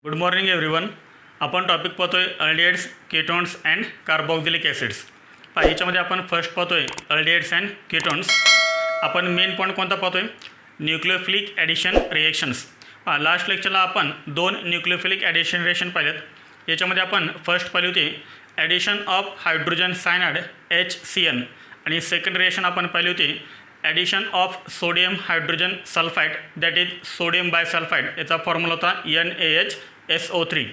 Good morning everyone. आपण topic पाहतोय aldehydes, ketones and carboxylic acids. याच्यामध्ये आपण फर्स्ट पाहतोय अल्डिहाइड्स अँड केटोन्स. आपण मेन पॉईंट कोणता पाहतोय? Nucleophilic addition reactions. लास्ट लेक्चरला आपण 2 न्यूक्लियोफिलिक ॲडिशन रिएक्शन पाहिलेत. याच्यामध्ये आपण फर्स्ट पाहिली होती addition of hydrogen cyanide HCN आणि सेकंड रिएक्शन आपण पाहिली होती addition of sodium hydrogen sulphide that is sodium bisulphide. याचा फॉर्म्युला होता NaHSO3.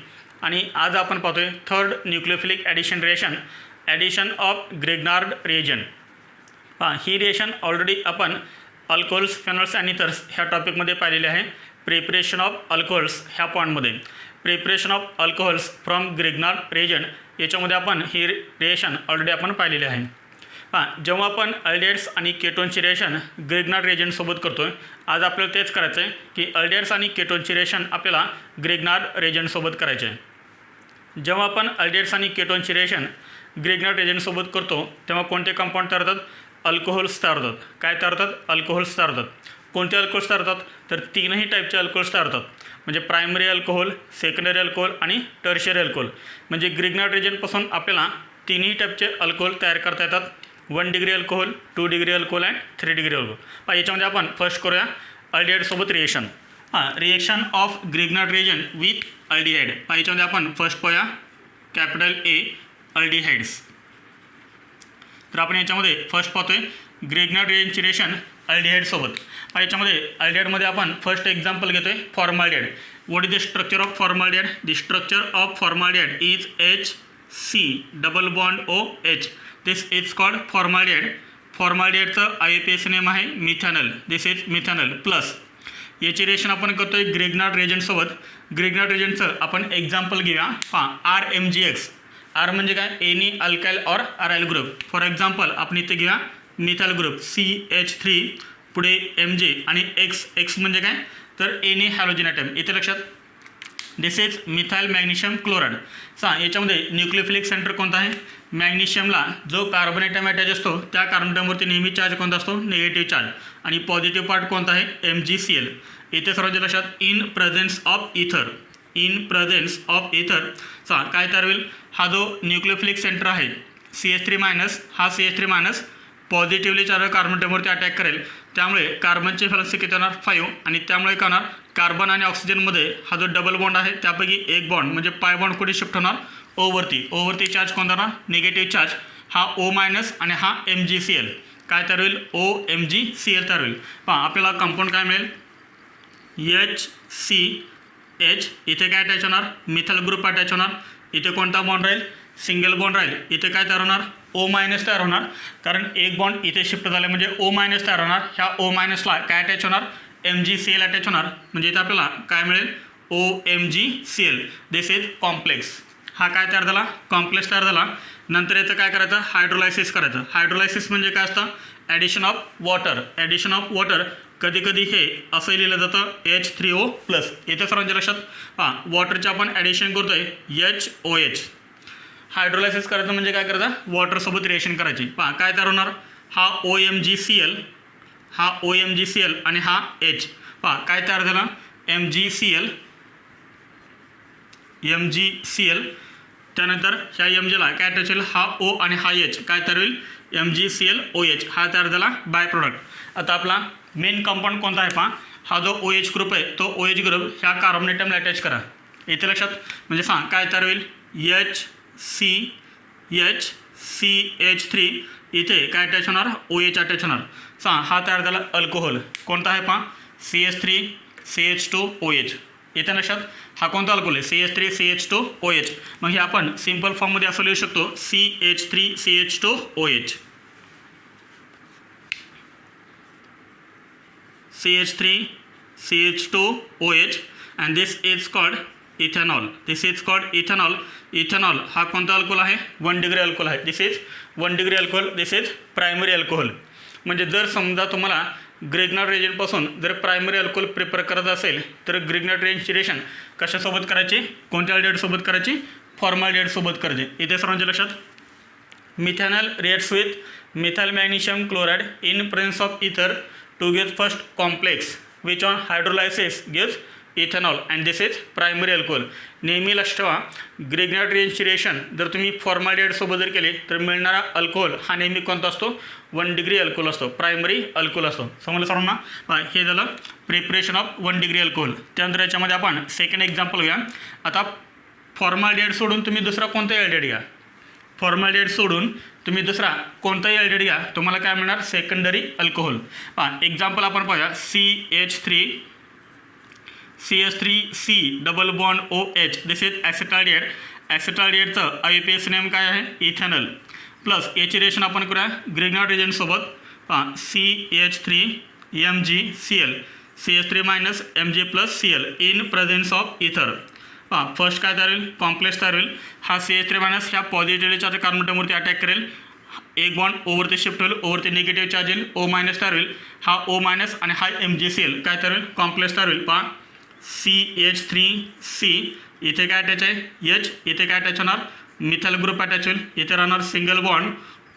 आणि आज आपण पाहतोय third nucleophilic addition reaction addition of Grignard reagent. ही रिएक्शन ऑलरेडी आपण अल्कोहोल्स, फेनॉल्स आणि इथर्स ह्या टॉपिकमध्ये पाहिलेले आहे. प्रिपरेशन ऑफ अल्कोहोल्स ह्या पॉईंटमध्ये preparation of alcohols from Grignard reagent याच्यामध्ये आपण ही रिएक्शन ऑलरेडी आपण पाहिलेली आहे. जेव्हा आपण अल्डिहाइड्स आणि केटोनची रिएक्शन ग्रिग्नार्ड रिएजनसोबत करतो आहे, आज आपल्याला तेच करायचं आहे की अल्डिहाइड्स आणि केटोनची रिएक्शन आपल्याला ग्रिग्नार्ड रिएजनसोबत करायचे आहे. जेव्हा आपण अल्डिहाइड्स आणि केटोनची रिएक्शन ग्रिग्नार्ड रिएजनसोबत करतो तेव्हा कोणते कंपाऊंड तयार होतात? अल्कोहोल्स तयार होतात. काय तयार होतात? अल्कोहोल्स तयार होतात. कोणते अल्कोहोल्स तयार होतात? तर 3ही टाईपचे अल्कोहोल्स तयार होतात. म्हणजे प्रायमरी अल्कोहोल, सेकंडरी अल्कोहोल आणि टर्शियरी अल्कोहोल. म्हणजे ग्रिग्नार्ड रिएजनपासून आपल्याला 3ही टाईपचे अल्कोहोल तयार करता येतात. 1 degree alcohol, 2 degree alcohol and 3 degree alcohol. याच्यामध्ये आपण फर्स्ट करूया अल्डिहाइडसोबत reaction. Reaction of Grignard reagent with aldehyde. याच्यामध्ये आपण फर्स्ट पाहूया कॅपिटल A अल्डिहाइड्स. तर आपण याच्यामध्ये फर्स्ट पाहतोय ग्रिग्नार्ड रिएजनची रिएक्शन अल्डिहाइडसोबत. याच्यामध्ये अल्डिहाइडमध्ये आपण फर्स्ट एक्झाम्पल घेतोय formaldehyde. What is the structure of formaldehyde? The structure of formaldehyde is HC double bond OH. This is called formaldehyde. फॉर्माल्डिहाइडचं IUPAC नेम आहे methanal. This is methanal plus. याची reaction आपण करतोय Grignard रिएजनसोबत. Grignard रिएजनचं आपण example घेऊया. RMGX. R म्हणजे काय? Any alkyl or aryl group. For example आपण इथे घेऊया मिथाइल ग्रुप CH3 पुढे MG आणि X म्हणजे काय? तर एनी हॅलोजन ॲटम. इथे लक्षात. This is methyl magnesium chloride. याच्यामध्ये न्यूक्लियोफिलिक सेंटर कोणता आहे? मॅग्नेशियमला जो कार्बन ॲटम अटॅच असतो त्या कार्बन ॲटमवरती नेहमी चार्ज कोणता असतो? Negative charge. आणि पॉझिटिव्ह पार्ट कोणता आहे? MgCl. इथे सर्वांच्या लक्षात इन प्रेझेन्स ऑफ इथर. इन प्रेझेन्स ऑफ इथर काय तयार होईल? हा जो न्यूक्लियोफिलिक सेंटर आहे CH3 मायनस, हा CH3 minus positively charge carbon ॲटमवरती अटॅक करेल. त्यामुळे कार्बनची व्हॅलेन्सी किती होणार? 5. आणि त्यामुळे काय होणार? कार्बन आणि ऑक्सिजनमध्ये हा जो डबल बॉन्ड आहे त्यापैकी एक बॉन्ड म्हणजे पाय बॉन्ड कुठे शिफ्ट होणार? ओवरती. ओवरती चार्ज कोणता होणार? Negative charge. हा O मायनस आणि हा MgCl. काय तयार होईल? OMgCl तयार होईल. आपल्याला कंपाऊंड काय मिळेल? HCH. इथे काय अटॅच होणार? मिथाइल ग्रुप अटॅच होणार. इथे कोणता बॉन्ड राहील? सिंगल बॉन्ड राहील. इथे काय तयार होणार? O मायनस तयार होणार. कारण एक बॉन्ड इथे शिफ्ट झाले म्हणजे O मायनस तयार होणार. ह्या O मायनसला काय अटॅच होणार? MgCl अटॅच होणार. म्हणजे इथे आपल्याला काय मिळेल? OMgCl. This is complex. हा काय तयार झाला? कॉम्प्लेक्स तयार झाला. नंतर याचं काय करायचं? हायड्रोलायसिस करायचं. हायड्रोलायसिस म्हणजे काय असतं? Addition of water. Addition of water. कधी कधी हे असं लिहिलं जातं H3O प्लस. इथे सर्वांच्या लक्षात वॉटरचं आपण ॲडिशन करतोय HOH. हायड्रोलायसिस करायचं म्हणजे काय करायचं? वॉटरसोबत रिएक्शन करायची. काय तयार होणार? हा OMgCl, हा OMgCl आणि हा H. काय तयार झाला? MgCl. त्यानंतर ह्या Mgला काय अटॅच होईल? हा O आणि हा H. काय तयार होईल? MgClOH. हा तयार झाला बाय प्रोडक्ट. आता आपला मेन कंपाऊंड कोणता आहे? हा जो OH ग्रुप आहे तो OH ग्रुप ह्या कार्बन ॲटमला अटॅच करा. इथे लक्षात. म्हणजे काय तयार होईल? HCH3. इथे काय अटॅच होणार? OH अटॅच होणार. हा तयार झाला अल्कोहोल. कोणता आहे? CH3 CH2OH. इथे लक्षात. हा कोणता अल्कोहोल आहे? CH3 CH2OH. मग हे आपण सिंपल फॉर्ममध्ये असं लिहू शकतो CH3 CH2OH. CH3 CH2OH and this is called ethanol. This is called ethanol. Ethanol हा कोणता अल्कोहोल आहे? 1 डिग्री अल्कोहोल आहे. This is 1 degree alcohol. This is primary alcohol. म्हणजे जर समजा तुम्हाला ग्रिग्नार्ड रिएजनपासून जर प्रायमरी अल्कोहोल प्रिपेअर करायचं असेल तर ग्रिग्नार्ड रिएजनची रिएक्शन कशासोबत करायची? कोणत्या अल्डिहाइडसोबत करायची? फॉर्माल्डिहाइडसोबत करायची. इथे सर्वांच्या लक्षात. Methanal reacts with methyl magnesium chloride in presence of ether to give first complex which on hydrolysis gives ethanol and this is primary alcohol. नेहमी लक्षात ठेवा, ग्रिग्नार्ड रिएक्शन जर तुम्ही फॉर्मॅल्डिहाइडसोबत जर केले तर मिळणारा अल्कोहोल हा नेहमी कोणता असतो? 1 डिग्री अल्कोहोल असतो, प्रायमरी अल्कोहोल असतो. समजलं सर्वांना? हे झालं प्रिपरेशन ऑफ 1 डिग्री अल्कोहोल. त्यानंतर याच्यामध्ये आपण सेकंड एक्झाम्पल घ्या. आता फॉर्मॅल्डिहाइड सोडून तुम्ही दुसरा कोणताही अल्डिहाइड घ्या. फॉर्मॅल्डिहाइड सोडून तुम्ही दुसरा कोणताही अल्डिहाइड घ्या, तुम्हाला काय मिळणार? Secondary alcohol. एक्झाम्पल आपण पाहूया. CH3C double bond OH this is acetaldehyde. ॲसिटाल्डिहाइडचं IUPAC नेम काय आहे? इथेनॉल. प्लस याची रिएक्शन आपण करूया ग्रिग्नार्ड रिएजंटसोबत. CH3MgCl CH3 minus Mg+Cl in presence of ether. First काय तयार होईल? कॉम्प्लेक्स तयार होईल. हा CH3 मायनस ह्या पॉझिटिव्हली चार्ज कार्बन ॲटमवरती अटॅक करेल. एक बॉन्ड ओवरती शिफ्ट होईल, ओवरती निगेटिव्ह चार्ज येईल, O मायनस तयार होईल. हा O मायनस आणि हा MgCl काय तयार होईल? कॉम्प्लेक्स तयार होईल. CH3C इथे काय अटॅच आहे? H. इथे काय अटॅच होणार? मिथाइल ग्रुप अटॅच होईल. इथे राहणार सिंगल बॉन्ड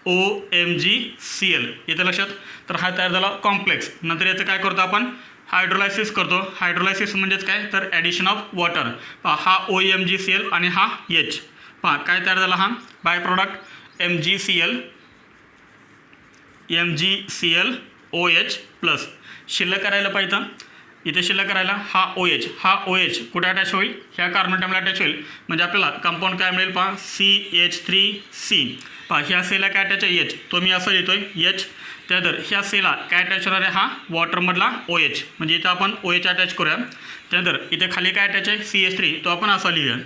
OMgCl. इथे लक्षात. तर हा तयार झाला कॉम्प्लेक्स. नंतर याचं काय करतो आपण? हायड्रोलायसिस करतो. हायड्रोलायसिस म्हणजेच काय? तर ॲडिशन ऑफ वॉटर. हा OMgCl आणि हा H. काय तयार झाला? हा bye product MgCl OH plus. शिल्लक करायला पाहिजे. इथे शिल्लक करायला हा OH कुठे अटॅच होईल? ह्या कार्बन ॲटमला अटॅच होईल. म्हणजे आपल्याला कंपाऊंड काय मिळेल? CH3C. ह्या सेला काय अटॅच आहे? H. तो मी असं लिहितोय H. त्यानंतर ह्या सेला काय अटॅच होणार आहे? हा वॉटरमधला OH. म्हणजे इथं आपण OH अटॅच करूया. त्यानंतर इथे खाली काय अटॅच आहे? CH3. तो आपण असा लिहूया.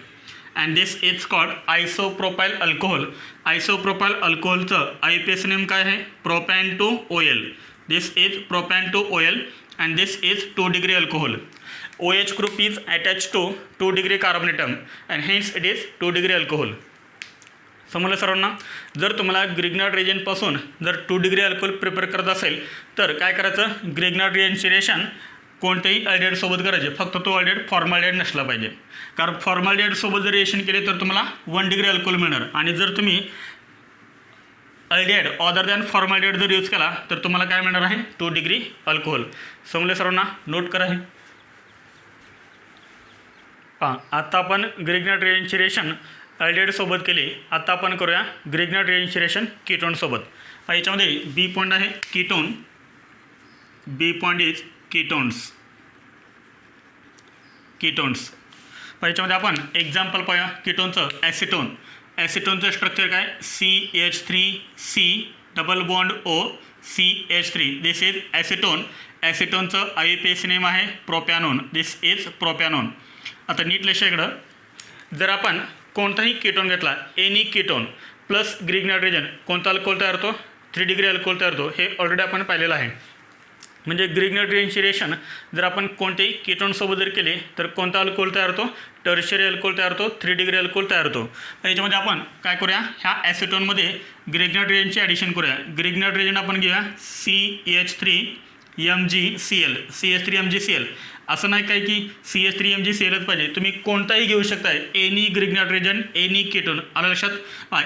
And this is called isopropyl alcohol. Isopropyl अल्कोहोलचं IUPAC नेम काय आहे? Propan two OL. This is propan two OL and this is 2 degree alcohol. OH group is attached to 2 degree carbon atom and hence it is 2 degree alcohol. समजलं सर्वांना? जर तुम्हाला Grignard रिएजंटपासून जर 2 degree alcohol prepare करत असेल तर काय करायचं? ग्रिग्नार्ड रिएजंटचे रिएक्शन कोणत्याही अल्डिहाइडसोबत करायचे, फक्त तो अल्डिहाइड फॉर्मॅल्डिहाइड नसला पाहिजे. कारण फॉर्मॅल्डिहाइडसोबत जर रिएक्शन केले तर तुम्हाला 1 डिग्री अल्कोहोल मिळणार. आणि जर तुम्ही अल्डिहाइड अदर दॅन फॉर्मॅल्डिहाइड जर यूज केला तर तुम्हाला काय मिळणार आहे? 2 डिग्री अल्कोहोल. समजले सर्वांना? नोट करा हे. आता आपण ग्रिग्नार्ड रिएजंटचे रिएक्शन अल्डिहाइडसोबत केले. आता आपण करूया ग्रिग्नार्ड रिएजंटचे रिएक्शन कीटोनसोबत. याच्यामध्ये बी पॉईंट आहे ketone. B point is ketones. याच्यामध्ये आपण एक्झाम्पल पाहूया कीटोनचं. ॲसिटोन. ॲसिटोनचं स्ट्रक्चर काय? CH3C double bond O CH3 this is acetone. ॲसिटोनचं IUPAC नेम आहे प्रोपॅनोन. This is प्रोपॅनोन. आता नीट लक्ष इकडं. जर आपण कोणताही कीटोन घेतला, any ketone plus Grignard reagent, कोणता अल्कोहोल तयार होतो? 3 डिग्री अल्कोहोल तयार होतो. हे ऑलरेडी आपण पाहिलेलं आहे. म्हणजे ग्रिग्नार्ड रिएजंटचे रिएक्शन जर आपण कोणतेही कीटोनसोबत जर केले तर कोणता अल्कोहोल तयार होतो? टर्शियरी अल्कोहोल तयार होतो. 3 डिग्री अल्कोहोल तयार होतो. याच्यामध्ये आपण काय करूया? ह्या ॲसिटोनमध्ये ग्रिग्नार्ड रिएजंटचे ॲडिशन करूया. ग्रिग्नार्ड रिएजंट आपण घेऊया CH3MgCl. CH3MgCl असं नाही काय की CH3MgClच पाहिजे, तुम्ही कोणताही घेऊ शकता. Any Grignard reagent, any ketone. आलं लक्षात?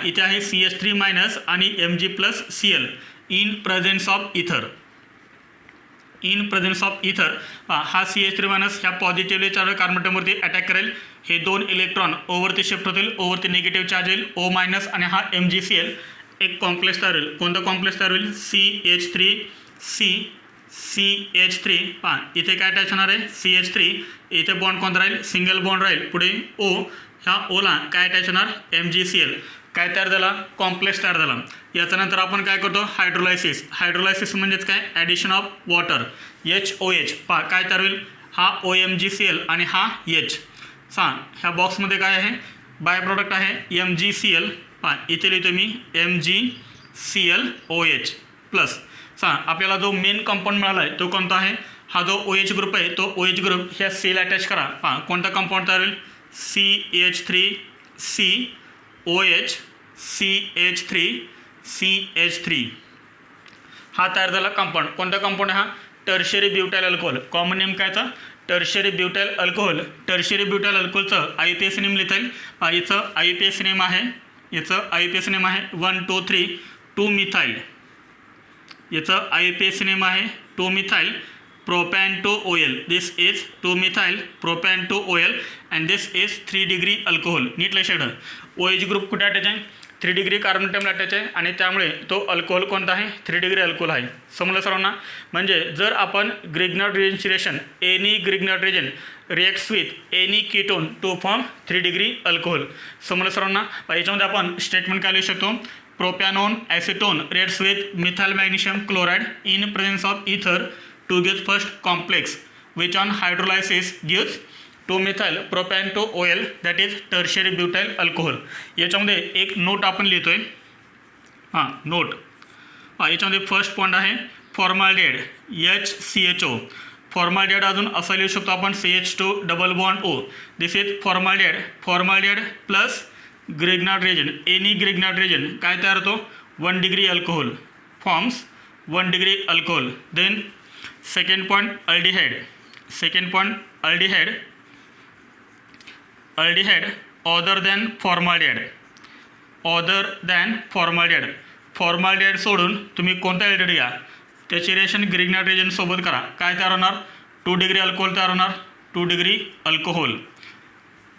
इथे आहे CH3 मायनस आणि Mg+Cl इन प्रेझेन्स ऑफ इथर. हा CH3 मायनस ह्या पॉझिटिव्हली चार्ज कार्बन ॲटमवरती अटॅक करेल. हे 2 इलेक्ट्रॉन ओवरती शिफ्ट होतील, ओवरती निगेटिव्ह चार्ज येईल O मायनस आणि हा MgCl एक कॉम्प्लेक्स तयार होईल. कोणतं कॉम्प्लेक्स तयार होईल? CH3 इथे काय अटॅच होणार आहे? CH3. इथे बॉन्ड कोणता राहील? सिंगल बॉन्ड राहील. पुढे O. ह्या ओला काय अटॅच होणार? MgCl. काय तयार झाला? कॉम्प्लेक्स तयार झाला. याच्यानंतर आपण काय करतो? हायड्रोलायसिस म्हणजेच काय? Addition of water. HOH काय तयार होईल? हा OMgCl आणि हा H. ह्या बॉक्समध्ये काय आहे? बाय प्रॉडक्ट आहे MgCl. इथे लिहितो मी MgClOH प्लस. आपल्याला जो मेन कंपाऊंड मिळाला आहे तो कोणता आहे? हा जो OH ग्रुप आहे तो OH ग्रुप ह्या सेल अटॅच करा. कोणता कंपाऊंड तयार होईल? CH3COH CH3 हा तयार झाला कंपाऊंड. कोणता कंपाऊंड आहे हा? Tertiary butyl alcohol. Common name कायचा? Tertiary butyl alcohol. Tertiary butyl अल्कोहोलचं IUPAC नेम लिहिता येईल. याचं IUPAC नेम आहे 1 2 3 2 मिथाइल. याचं IUPAC नेम आहे 2 methyl propan-to-OL. This is 2-methyl propan-to-OL and this is 3 degree alcohol. नीट लक्षात ठेवा. OH ग्रुप कुठे अटॅच आहे? 3 डिग्री कार्बन ॲटमला अटॅच आहे आणि त्यामुळे तो अल्कोहोल कोणता आहे? 3 डिग्री अल्कोहोल आहे. समजलं सर्वांना? म्हणजे जर आपण ग्रिग्नार्ड रिएजनची reaction any Grignard reagent reacts with any ketone to form 3 degree alcohol. समजलं सर्वांना? याच्यामध्ये आपण स्टेटमेंट काय लिहू शकतो? Propanone acetone reacts with methyl magnesium chloride in presence of ether to give first complex which on hydrolysis gives 2-methyl propan-to-OL that is tertiary butyl alcohol. याच्यामध्ये एक note आपण लिहितोय. नोट याच्यामध्ये फर्स्ट पॉइंट आहे formaldehyde HCHO. Formaldehyde अजून असं लिहू शकतो आपण CH2 double bond O. This is formaldehyde plus Grignard reagent any Grignard reagent काय तयार होतो? 1 degree alcohol forms 1 degree alcohol. Then second point aldehyde other than formaldehyde. Formaldehyde सोडून तुम्ही कोणता अल्डिहाइड घ्या त्याची रिएक्शन ग्रिग्नार्ड रिएजन सोबत करा. काय तयार होणार? 2 डिग्री अल्कोहोल तयार होणार. 2 डिग्री अल्कोहोल.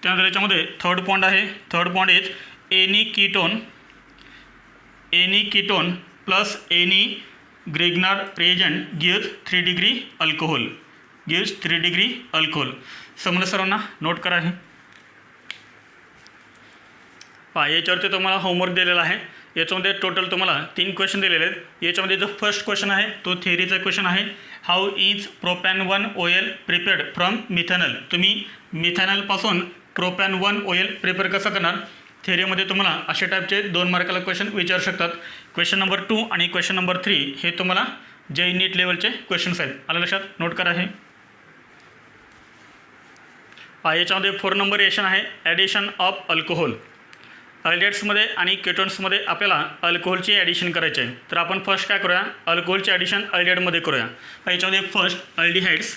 त्यानंतर याच्यामध्ये third point is any ketone plus any Grignard reagent gives 3 degree alcohol. समजलं सर्वांना? नोट करा हे. याच्यावरती तुम्हाला होमवर्क दिलेला आहे. याच्यामध्ये टोटल तुम्हाला 3 क्वेश्चन दिलेले आहेत. याच्यामध्ये जो फर्स्ट क्वेश्चन आहे तो थेअरीचा क्वेश्चन आहे. हाऊ इज प्रोपॅन-1-OL प्रिपेअर्ड फ्रॉम मिथेनॉल. तुम्ही मिथेनॉलपासून प्रोपॅन-1-OL प्रिपेअर कसं करणार? थेअरीमध्ये तुम्हाला अशा टाईपचे 2 मार्काला क्वेश्चन विचारू शकतात. क्वेश्चन नंबर 2 आणि क्वेश्चन नंबर 3 हे तुम्हाला जे नीट लेवलचे क्वेश्चन्स आहेत. आलं लक्षात? नोट करा हे. याच्यामध्ये 4 नंबर रिएक्शन आहे ॲडिशन ऑफ अल्कोहोल. अल्डिहाइड्समध्ये आणि केटोन्समध्ये आपल्याला अल्कोहोलची ॲडिशन करायची आहे. तर आपण फर्स्ट काय करूया? अल्कोहोलची ॲडिशन अल्डिहाइडमध्ये करूया. याच्यामध्ये first aldehydes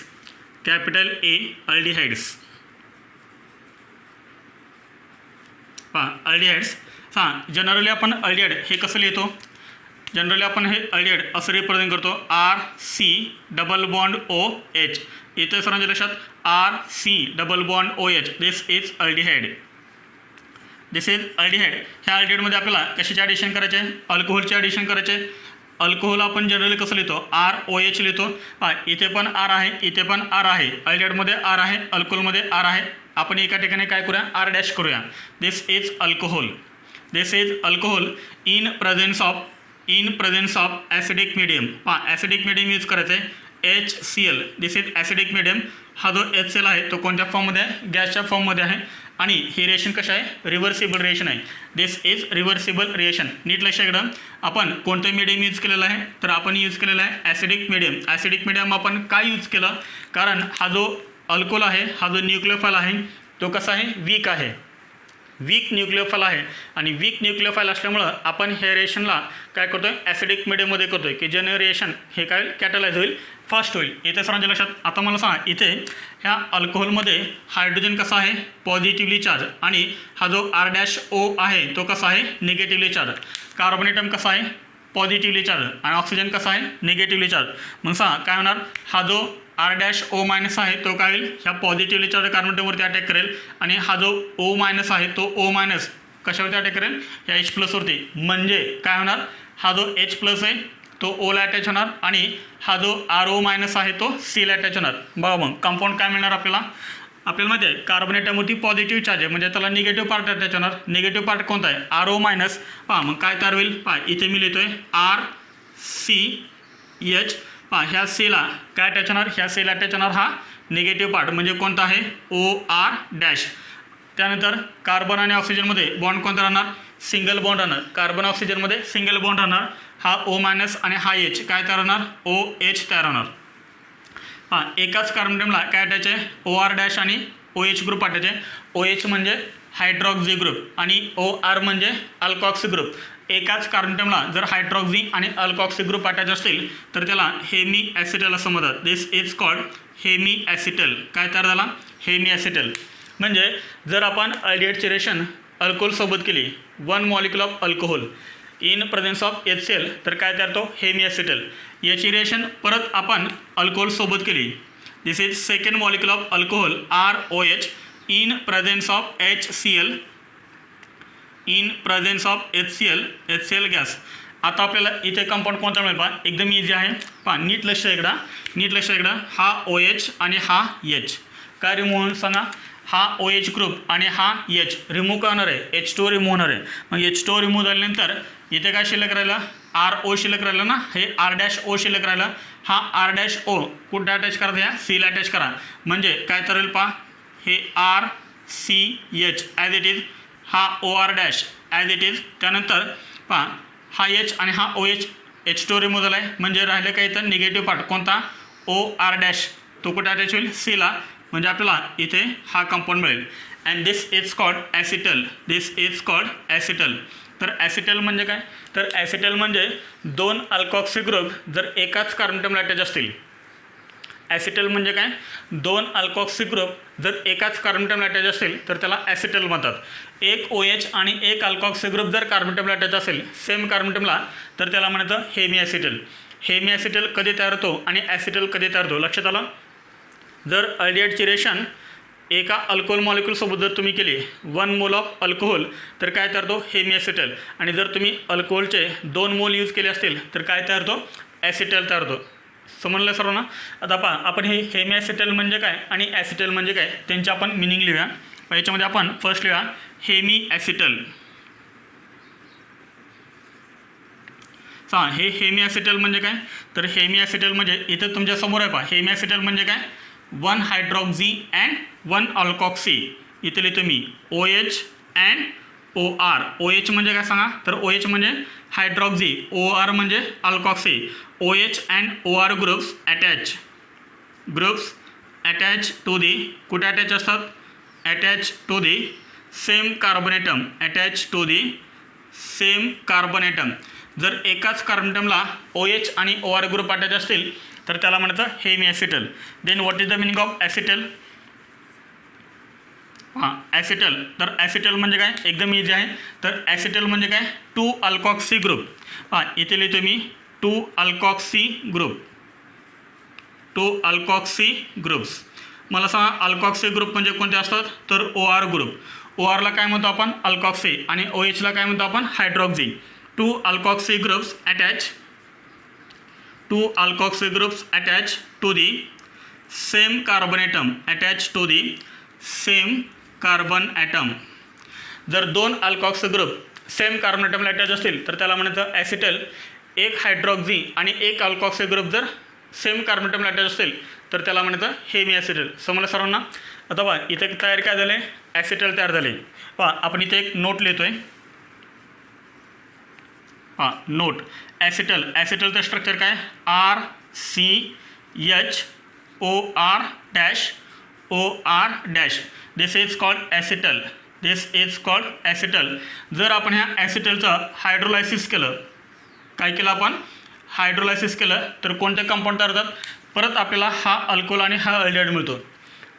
capital A aldehydes. Aldehydes generally आपण अल्डिहाइड हे कसं लिहितो? जनरली आपण हे अल्डिहाइड असं रिप्रेझेंट करतो RC डबल बॉन्ड OH. इथे सर्वांच्या लक्षात RC double bond OH. This is aldehyde. ह्या अल्डिहाइडमध्ये आपल्याला कशाचे ॲडिशन करायचे? अल्कोहोलचे ॲडिशन करायचे. अल्कोहोल आपण जनरली कसं लिहितो? ROH लिहितो. इथे पण R आहे, इथे पण R आहे. अल्डिहाइडमध्ये R आहे, अल्कोहोलमध्ये R आहे. आपण एका ठिकाणी काय करूया? R' करूया. This is alcohol in presence of acidic medium. Acidic medium use करायचं आहे HCl. This is acidic medium. हा जो HCl आहे तो कोणत्या फॉर्ममध्ये आहे? गॅसच्या फॉर्ममध्ये आहे. आणि ही रिएक्शन कशा आहे? रिव्हर्सिबल रिएक्शन आहे. This is reversible reaction. नीट लक्षात घ्या. आपण कोणतं मीडियम यूज केलेलं आहे? तर आपण यूज केलेलं आहे ॲसिडिक मीडियम. ॲसिडिक मीडियम आपण काय यूज केलं? कारण हा जो अल्कोहोल आहे, हा जो न्यूक्लियोफाइल आहे तो कसा आहे? वीक आहे. वीक न्यूक्लियोफाइल आहे आणि वीक न्यूक्लियोफाइल असल्यामुळं आपण हे रिएक्शनला काय करतो आहे? ॲसिडिक मीडियममध्ये करतो आहे की ज्याने रिएक्शन हे काय कॅटलाइज होईल, फास्ट होईल. इथे सर्वांच्या लक्षात. आता मला सांगा इथे ह्या अल्कोहोलमध्ये हायड्रोजन कसा आहे? Positively charge. आणि हा जो R' आहे तो कसा आहे? Negatively charge. कार्बन ॲटम कसा आहे? Positively charge. आणि ऑक्सिजन कसा आहे? Negatively charge. मग सांगा काय होणार? हा जो R' आहे तो काय होईल? ह्या पॉझिटिव्हली चार्ज कार्बन ॲटमवरती अटॅक करेल. आणि हा जो O- आहे तो O- कशावरती अटॅक करेल? ह्या H+वरती. म्हणजे काय होणार? हा जो H+ आहे तो Oला अटॅच होणार आणि हा जो RO- आहे तो Cला अटॅच होणार. बघा मग कंपाऊंड काय मिळणार आपल्याला? आपल्याला माहिती आहे कार्बन ॲटमवरती पॉझिटिव्ह चार्ज आहे म्हणजे त्याला निगेटिव्ह पार्ट अटॅच होणार. निगेटिव्ह पार्ट कोणता आहे? RO-. मग काय तयार होईल? इथे मी लिहितोय RCH. ह्या Cला काय अटॅच होणार? ह्या Cला अटॅच होणार हा निगेटिव्ह पार्ट म्हणजे कोणता आहे? OR-. त्यानंतर कार्बन आणि ऑक्सिजनमध्ये बॉन्ड कोणता राहणार? सिंगल बॉन्ड राहणार. कार्बन ऑक्सिजनमध्ये सिंगल बॉन्ड राहणार. हा O- आणि हा H काय तयार होणार? OH तयार होणार. एकाच कार्बन ॲटमला काय अटॅच आहे? OR- आणि OH ग्रुप अटॅच आहे. OH म्हणजे हायड्रॉक्सी ग्रुप आणि OR म्हणजे अल्कॉक्सी ग्रुप. एकाच कार्बन ॲटमला जर हायड्रॉक्सी आणि अल्कॉक्सी ग्रुप अटॅच असतील तर त्याला हेमी ॲसिटल असं म्हणतात. This is called hemiacetal. काय तयार झाला? Hemiacetal. म्हणजे जर आपण अल्डिहाइडची रिएक्शन अल्कोहोलसोबत केली 1 molecule of alcohol in presence of HCl तर काय तयार होतो हेमी ॲसिटल. याची रिएक्शन परत आपण अल्कोहोलसोबत केली. This is second molecule of alcohol ROH in presence of HCl in presence of HCl gas. आता आपल्याला इथे कंपाऊंड कोणता मिळेल पहा, एकदम इझी आहे. पहा नीट लक्ष इकडं हा OH आणि हा H काय रिमूव्ह सांगा. हा OH ग्रुप आणि हा H रिमूव्ह करणार आहे, H2 रिमूव्ह होणार आहे. मग H2 रिमूव्ह झाल्यानंतर इथे काय शिल्लक राहिला RO शिल्लक राहिला ना, हे R' शिल्लक राहिला. हा R' कुठे अटॅच करा, ह्या Cला अटॅच करा म्हणजे काय ठरेल पहा, हे RCH ॲज इट इज, हा OR' ॲज इट इज. त्यानंतर पहा हा H आणि हा OH H2 रिमूव्ह झाला आहे म्हणजे राहिलं काय तर निगेटिव्ह पार्ट कोणता OR', तो कुठे अटॅच होईल Cला, म्हणजे आपल्याला इथे हा कंपाऊंड मिळेल. And this is called acetyl. तर ॲसिटल म्हणजे काय, तर ॲसिटल म्हणजे दोन अल्कॉक्सी ग्रुप जर एकाच कार्बन अटॅच असतील. ॲसिटल म्हणजे काय, दोन अल्कॉक्सी ग्रुप जर एकाच कार्बन अटॅच असतील तर त्याला ॲसिटल म्हणतात. एक OH आणि एक अल्कॉक्सी ग्रुप जर कार्बन अटॅच असेल सेम कार्बनला तर त्याला म्हणतं हेमी ॲसिटल. हेमी ॲसिटल कधी तयार होतो आणि ॲसिटल कधी तयार होतो लक्षात आलं. जर अल्डिहाइडची रिएक्शन एका अल्कोहोल मॉलिक्यूलसोबत जर तुम्ही केली 1 मोल ऑफ अल्कोहोल तर काय तयार होतो हेमी ॲसिटल. आणि जर तुम्ही अल्कोहोलचे 2 मोल यूज केले असतील तर काय तयार होतो ॲसिटल तयार होतो. समजलं सर्वांना. आता पहा आपण हे हेमी ॲसिटल म्हणजे काय आणि ॲसिटल म्हणजे काय त्यांची आपण मिनिंग लिहूया. याच्यामध्ये आपण फर्स्ट लिहूया हेमी ॲसिटल. हे हेमी ॲसिटल म्हणजे काय, तर हेमी ॲसिटल म्हणजे इथं तुमच्या समोर आहे पहा. हेमी ॲसिटल म्हणजे काय, 1 हायड्रॉक्सी अँड 1 अल्कॉक्सी. इथे लिहितो मी OH अँड OR. OH म्हणजे काय सांगा, तर OH म्हणजे हायड्रॉक्सी, OR म्हणजे alkoxy. OH and OR groups attach to the, कुठे अटॅच असतात, attach to the same carbon atom. जर एकाच कार्बन ॲटमला OH आणि OR ग्रुप अटॅच असतील तर त्याला म्हणतं hemiacetal. Then what is the meaning of acetal. Acetal, तर ॲसिटल म्हणजे काय एकदम इझी आहे. तर ॲसिटल म्हणजे काय 2 अल्कॉक्सी ग्रुप. इथे लिहितो मी 2 अल्कॉक्सी ग्रुप्स. मला सांगा अल्कॉक्सी ग्रुप म्हणजे कोणते असतात, तर OR ग्रुप. ORला काय म्हणतो आपण अल्कॉक्सी आणि OHला काय म्हणतो आपण hydroxy. 2 alkoxy groups attach to the same carbon atom. जर 2 अल्कॉक्सी ग्रुप सेम कार्बन ॲटमला अटॅच असतील तर त्याला म्हणायचं ॲसिटल. एक हायड्रॉक्सी आणि एक अल्कॉक्सी ग्रुप जर सेम कार्बन ॲटमला अटॅच असतील तर त्याला म्हणायचं हेमी ॲसिटल. समजलं सर्वांना. आता पहा इथे तयार काय झाले, ॲसिटल तयार झाले. पहा आपण इथे एक नोट लिहितोय. नोट ॲसिटलचं स्ट्रक्चर काय RCHOR'. This is called acetyl. जर आपण ह्या ॲसिटलचं हायड्रोलायसिस केलं, काय केलं आपण हायड्रोलायसिस केलं तर कोणते कंपाऊंड तयार होतात, परत आपल्याला हा अल्कोहोल आणि हा अल्डिहाइड मिळतो.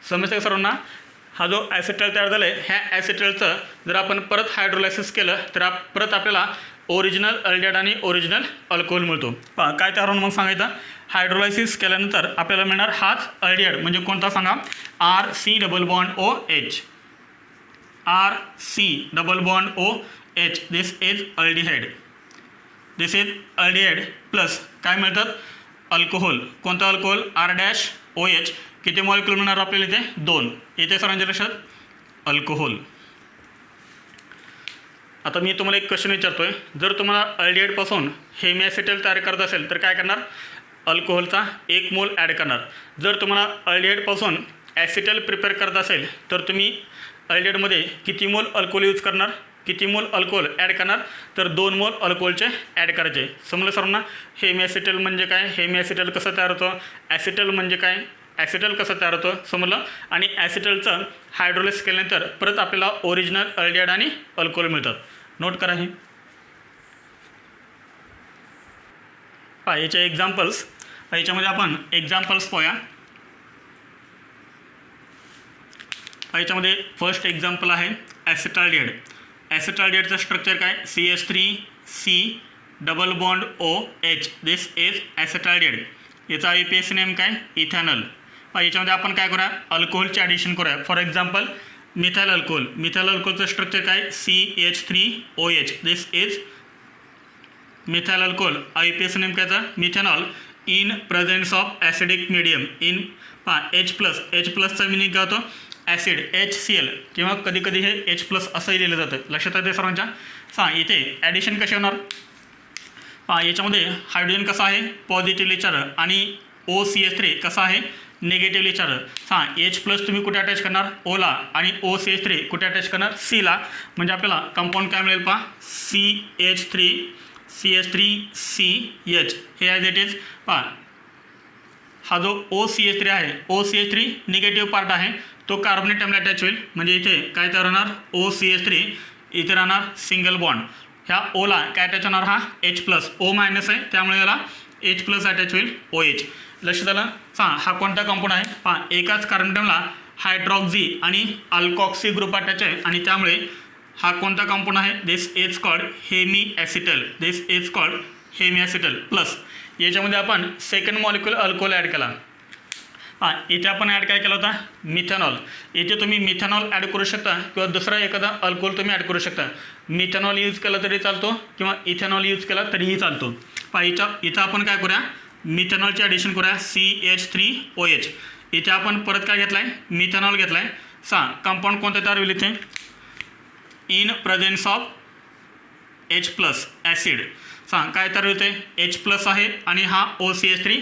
समजतं सर्वांना. हा जो ॲसिटल तयार झाला आहे ह्या ॲसिटलचं जर आपण परत हायड्रोलायसिस केलं तर परत आपल्याला ओरिजिनल अल्डिहाइड आणि ओरिजिनल अल्कोहोल मिळतो. पहा काय तयार होऊन मग सांगायचं, हायड्रोलायसिस केल्यानंतर आपल्याला मिळणार हाच अल्डिहाइड म्हणजे कोणता सांगा RC⋅OH. RC⋅OH. This is aldehyde plus काय मिळतात अल्कोहोल. कोणता अल्कोहोल R'OH. किती मॉलिक्युल मिळणार आपल्याला इथे 2. इथे सरांच्या लक्षात अल्कोहोल. आता मी तुम्हाला एक क्वेश्चन विचारतोय, जर तुम्हाला अल्डिहाइडपासून हेमी ॲसिटल तयार करत असेल तर काय करणार, अल्कोहोलचा 1 मोल ॲड करणार. जर तुम्हाला अल्डिहाइडपासून ॲसिटल प्रिपेअर करत असेल तर तुम्ही अल्डिहाइडमध्ये किती मोल अल्कोहोल यूज करणार, किती मोल अल्कोहोल ॲड करणार, तर 2 मोल अल्कोहोलचे ॲड करायचे. समजलं सर्वांना. हेमी ॲसिटल म्हणजे काय, हेमी ॲसिटल कसं तयार होतं, ॲसिटल म्हणजे काय, ॲसिटल कसं तयार होतं समजलं. आणि ॲसिटलचं हायड्रोलायसिस केल्यानंतर परत आपल्याला ओरिजिनल अल्डिहाइड आणि अल्कोहोल मिळतात. नोट करा हे. याचे एक्झाम्पल्स, याच्यामध्ये आपण एक्झाम्पल्स पाहूया. याच्यामध्ये फर्स्ट एक्झाम्पल आहे ॲसिटाल्डिहाइड. ॲसिटाल्डिहाइडचं स्ट्रक्चर काय CH3 C double bond OH, this is acetaldehyde. याचा IUPAC नेम काय? इथॅनॉल. याच्यामध्ये आपण काय करूया? अल्कोहोलचे ॲडिशन करूया. For example methyl alcohol. Methyl अल्कोहोलचं स्ट्रक्चर काय? CH3OH, this is methyl alcohol. IUPAC name काय? Methanol in presence of acidic medium in H+चा मिनिंग काय होतो? ॲसिड HCl, किंवा कधी कधी हे H+ असंही लिहिलं जातं. लक्षात येते सर्वांच्या? इथे ॲडिशन कसे होणार? याच्यामध्ये हायड्रोजन कसा आहे? पॉझिटिव्हली चार्ज, आणि OCH3 कसा आहे? Negatively charge. H+ तुम्ही कुठे अटॅच करणार? Oला, आणि OCH3 कुठे अटॅच करणार? Cला. म्हणजे आपल्याला कंपाऊंड काय मिळेल? CH3CH3CH हे ॲज इट इज. हा जो OCH3 आहे, OCH3 निगेटिव्ह पार्ट आहे, तो कार्बन ॲटमला अटॅच होईल. म्हणजे इथे काय तयार होणार? OCH3, इथे राहणार सिंगल बॉन्ड. ह्या ओला काय अटॅच होणार? हा H+, O- आहे, त्यामुळे याला H+ अटॅच होईल, OH. लक्षात आलं? हा कोणता कंपाऊंड आहे? एकाच कार्बन ॲटमला हायड्रॉक्झी आणि अल्कॉक्सी ग्रुप अटॅच आहे, आणि त्यामुळे हा कोणता कंपाऊंड आहे? This is called hemiacetal. This is called hemiacetal. Plus याच्यामध्ये आपण सेकंड मॉलिक्युल अल्कोहोल ॲड केला. इथे आपण ॲड काय केला होता? मिथेनॉल. इथे तुम्ही मिथेनॉल ॲड करू शकता, किंवा दुसरा एखादा अल्कोहोल तुम्ही ॲड करू शकता. मिथेनॉल यूज केला तरी चालतो, किंवा इथेनॉल यूज केला तरीही चालतो. इथं आपण काय करूया? मिथेनॉलचे ॲडिशन करूया, CH3OH. इथे आपण परत काय घेतला आहे? मिथेनॉल घेतला आहे. कंपाऊंड कोणतं तयार होईल इथे? In presence of H+ acid. काय तयार होते? H+ आहे, आणि हा OCH3-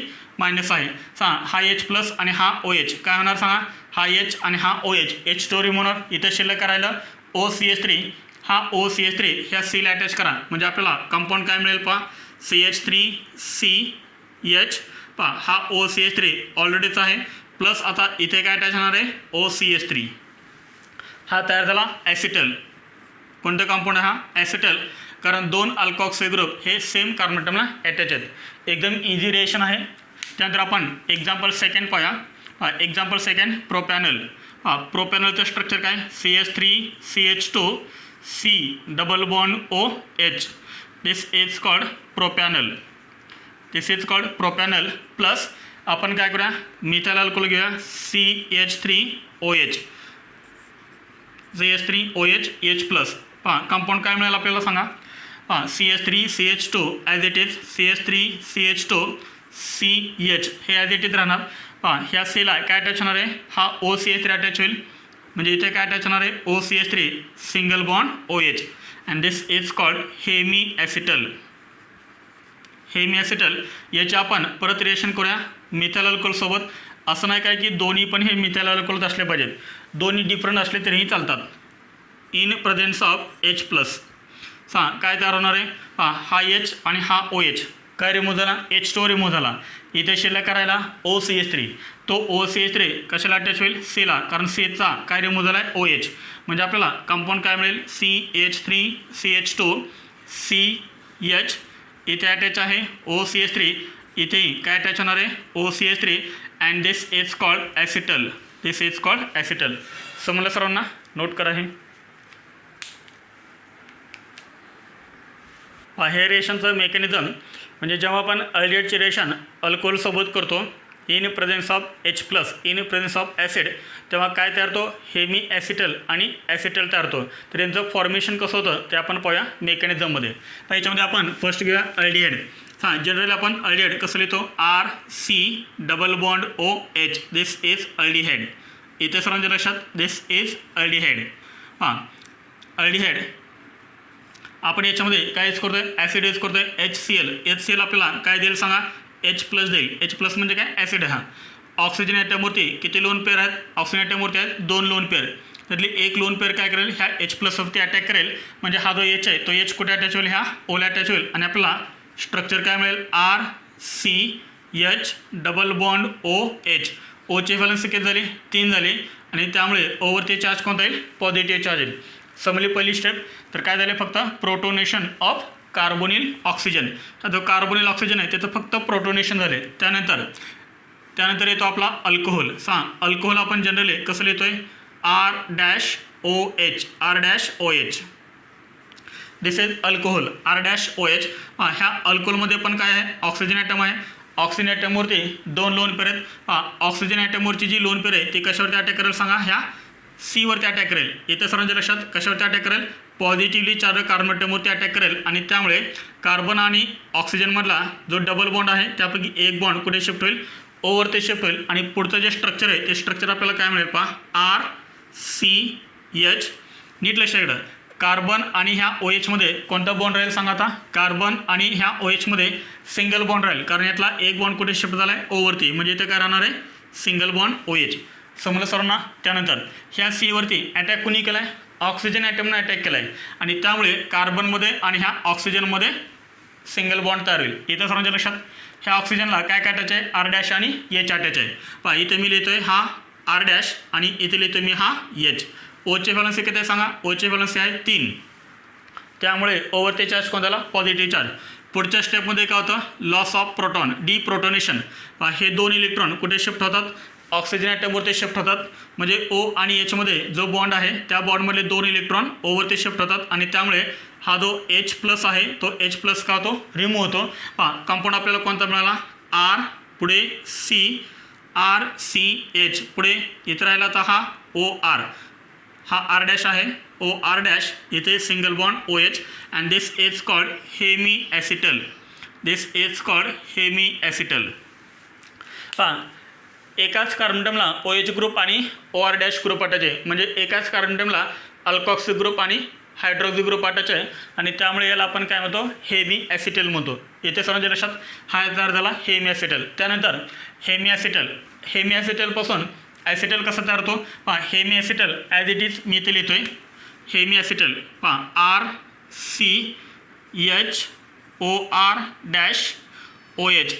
आहे. हा H+ आणि हा OH काय होणार? सांगा. हा H आणि हा OH, H स्टोरी म्हणून इथं शिल्लक करायला OCH3, हा OCH3 ह्या Cला अटॅच करा. म्हणजे आपल्याला कंपाऊंड काय मिळेल? CH3CH. हा OCH3 ऑलरेडीच आहे, प्लस आता इथे काय अटॅच होणार आहे? OCH3. हा तयार झाला ॲसिटल. कोणतं कंपाऊंड आहे? हा ॲसिटल. कारण दोन अल्कॉक्सी ग्रुप हे सेम कार्बन ॲटमला अटॅच आहेत. एकदम इझी रिएक्शन आहे. त्यानंतर आपण एक्झाम्पल सेकंड पाहूया. Example second propanal. प्रोपॅनलचं स्ट्रक्चर काय? CH3CH2C double bond OH, this is called propanal. This is called propanal. Plus आपण काय करूया? मिथाइल अल्कोहोल घेऊया, CH3OH, CH3OH H+. कंपाऊंड काय मिळेल आपल्याला? सांगा. CH3CH2 as it is, CH3CH2CH हे ॲज इट इज राहणार. ह्या Cला काय अटॅच होणार आहे? हा OCH3 अटॅच होईल. म्हणजे इथे काय अटॅच होणार आहे? OCH3 single bond OH, and this is called hemiacetal. Hemiacetal. याचे आपण परत रिएक्शन करूया मिथाइल अल्कोहोलसोबत. असं नाही काय की दोन्ही पण हे मिथाइल अल्कोहोल असले पाहिजेत. दोन्ही डिफरंट असले तरीही चालतात. In presence of H+. काय तयार होणार आहे? हा H आणि हा OH काय रिमूव्ह झाला? H तो रिमूव्ह झाला. इथे शिल्लक करायला OCH3. तो OCH3 कशाला अटॅच होईल? Cला, कारण Cचा काय रिमूव्ह झाला आहे? OH. म्हणजे आपल्याला कंपाऊंड काय मिळेल? CH3CH2CH. इथे अटॅच आहे OCH3, इथेही काय अटॅच होणार आहे? OCH3, and this is called acetal. This is called acetyl. समजलं सर्वांना? नोट करा हे. हे रिएक्शनचं मेकॅनिझम म्हणजे जेव्हा आपण अल्डिहाइडचे रिएक्शन अल्कोहोलसोबत करतो in presence of H+, in presence of acid, तेव्हा काय तयार होतो? हेमीॲसिटल आणि ॲसिटल तयार होतो. तर यांचं फॉर्मेशन कसं होतं ते आपण पाहूया मेकॅनिझममध्ये. तर याच्यामध्ये आपण फर्स्ट घेऊया अल्डिहाइड. जनरली आपण अल्डिहाइड कसं लिहितो? RC double bond OH, this is aldehyde. इथे सर्वांच्या लक्षात, दिस इज अल्डिहाइड. अल्डिहाइड आपण याच्यामध्ये काय यूज करतो आहे? ॲसिड यूज करतो आहे, HCl आपल्याला काय देईल सांगा? H+ देईल. H+ म्हणजे काय? ॲसिड. हा ऑक्सिजन ॲटमवरती किती लोन पेअर आहेत? ऑक्सिजन ॲटमवरती आहेत 2 लोन पेअर. त्यातली एक लोन पेअर काय करेल? ह्या H+ वरती अटॅक करेल. म्हणजे हा जो H आहे तो H कुठे अटॅच होईल? ह्या ओला अटॅच होईल, आणि आपल्याला स्ट्रक्चर काय मिळेल? RCH double bond OH. ओची व्हॅलन्सी किती झाली? 3 झाली, आणि त्यामुळे ओवरती चार्ज कोणता येईल? पॉझिटिव्ह चार्ज येईल. समजली पहिली स्टेप. तर काय झाले? फक्त प्रोटोनेशन ऑफ कार्बोनिल ऑक्सिजन. जो कार्बोनिल ऑक्सिजन आहे त्याचं फक्त प्रोटोनेशन झाले. त्यानंतर येतो आपला अल्कोहोल. अल्कोहोल आपण जनरली कसं लिहितोय? R-OH. This is alcohol R-OH. ह्या अल्कोहोलमध्ये पण काय आहे ऑक्सिजन ॲटम आहे. ऑक्सिजन ॲटमवरती 2 लोन पेअर आहेत. ऑक्सिजन ॲटमवरची जी लोन पेअर आहे ती कशावरती अटॅक करेल सांगा, ह्या C वरती अटॅक करेल. इथे सर्वांच्या लक्षात कशावरती अटॅक करेल, पॉझिटिव्हली चार्ज कार्बन ॲटमवरती अटॅक करेल आणि त्यामुळे कार्बन आणि ऑक्सिजनमधला जो डबल बॉन्ड आहे त्यापैकी एक बॉन्ड कुठे शिफ्ट होईल, ओवरती शिफ्ट होईल आणि पुढचं जे स्ट्रक्चर आहे ते स्ट्रक्चर आपल्याला काय मिळेल पहा, RCH. नीट लक्षात ठेवा, कार्बन आणि ह्या OH मध्ये कोणता बॉन्ड राहील सांगा आता, कार्बन आणि ह्या OH मध्ये सिंगल बॉन्ड राहील कारण यातला एक बॉन्ड कुठे शिफ्ट झाला आहे, ओवरती, म्हणजे इथे काय राहणार आहे, सिंगल बॉन्ड OH. समजलं सर्वांना. त्यानंतर ह्या C वरती अटॅक कुणी केला आहे, ऑक्सिजन ॲटमने अटॅक केला आहे आणि त्यामुळे कार्बनमध्ये आणि ह्या ऑक्सिजनमध्ये सिंगल बॉन्ड तयार होईल. इथं सर्वांच्या लक्षात, ह्या ऑक्सिजनला काय काय अटॅच आहे, R- आणि H अटॅच आहे. पहा इथे मी लिहितोय हा R- आणि इथे लिहितोय मी हा H. ओचे व्हॅलन्सी किती आहे सांगा, ओचे व्हॅलन्सी आहे 3. त्यामुळे ओवरते चार्ज कोणत्याला, पॉझिटिव्ह चार्ज. पुढच्या स्टेपमध्ये काय होतं, लॉस ऑफ प्रोटॉन, डिप्रोटोनेशन. हे 2 इलेक्ट्रॉन कुठे शिफ्ट होतात, ऑक्सिजन ॲटमवरती शिफ्ट होतात. म्हणजे O आणि H मध्ये जो बॉन्ड आहे त्या बॉन्डमधले 2 इलेक्ट्रॉन ओवरती शिफ्ट होतात आणि त्यामुळे हा जो H+ आहे तो H+ का होतो, रिमूव्ह होतो. पहा कंपाऊंड आपल्याला कोणता मिळाला, R पुढे C, RCH पुढे इथे राहिला तर हा OR. हा R- आहे, OR- इथे single bond OH and this is called hemiacetal. This is called hemiacetal. पहा एकाच कार्बनटमला OH ग्रुप आणि OR- ग्रुप अटॅच आहे, म्हणजे एकाच कार्बनटमला अल्कॉक्सी ग्रुप आणि हायड्रोक्सी ग्रुप अटॅच आहे आणि त्यामुळे याला आपण काय म्हणतो, हेमी ॲसिटल म्हणतो. इथे सर्वांच्या लक्षात हा तयार झाला हेमी ॲसिटल. त्यानंतर हेमी ॲसिटलपासून ॲसिटल कसं तयार होतो, पहा hemiacetal as it is मी इथे लिहितोय, हेमी ॲसिटल पहा RCHOR-OH.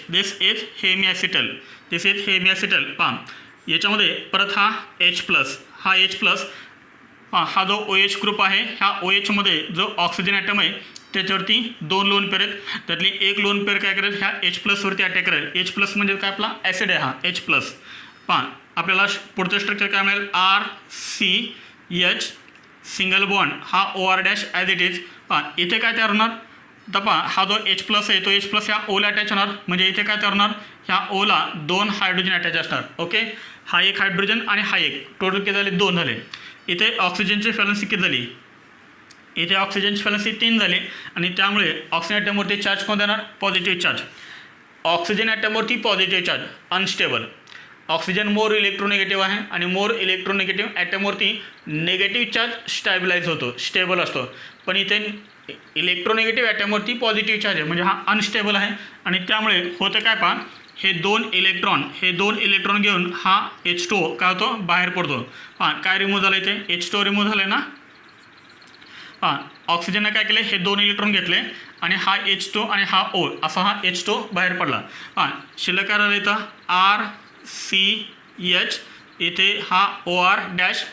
This is hemiacetal. This is hemiacetal. पहा याच्यामध्ये परत हा H+, हा H+, हा जो OH ग्रुप आहे ह्या OH मध्ये जो ऑक्सिजन ॲटम आहे त्याच्यावरती 2 लोन पेअर आहेत. त्यातली एक लोन पेअर काय करेल, ह्या H+ वरती अटॅक करेल. H+ म्हणजे काय आपला ॲसिड आहे हा H+. पहा आपल्याला पुढचं स्ट्रक्चर काय मिळेल, RCH सिंगल बॉन्ड हा OR- ॲज इट इज. पहा इथे काय तयार होणार, तर पहा हा जो H+ आहे तो H+ ह्या ओला अटॅच होणार, म्हणजे इथे काय तयार होणार, ह्या ओला 2 हायड्रोजन अटॅच असणार. ओके, हा एक हायड्रोजन आणि हा एक, टोटल किती झाले, 2 झाले. इथे ऑक्सिजनची व्हॅलन्सी किती झाली, इथे ऑक्सिजनची व्हॅलन्सी 3 झाली आणि त्यामुळे ऑक्सिजन ॲटमवरती चार्ज कोण देणार, पॉझिटिव्ह चार्ज. ऑक्सिजन ॲटमवरती positive charge, unstable. Oxygen more electronegative आहे आणि मोर इलेक्ट्रोनिगेटिव्ह ॲटमवरती निगेटिव्ह चार्ज स्टॅबिलाइज होतो, स्टेबल असतो. पण इथे इलेक्ट्रोनिगेटिव्ह ॲटमवरती पॉझिटिव्ह चार्ज आहे, म्हणजे हा अनस्टेबल आहे आणि त्यामुळे होतं काय पहा, हे 2 इलेक्ट्रॉन घेऊन हा H2O काय होतो, बाहेर पडतो. पहा काय रिमूव्ह झालं, इथे H2O रिमूव्ह झालं ना. पहा ऑक्सिजनने काय केले, हे 2 इलेक्ट्रॉन घेतले आणि हा H2O आणि हा O असा हा H2O बाहेर पडला. पहा शिल्लक काय राहिलं इथं, RCH, इथे हा OR-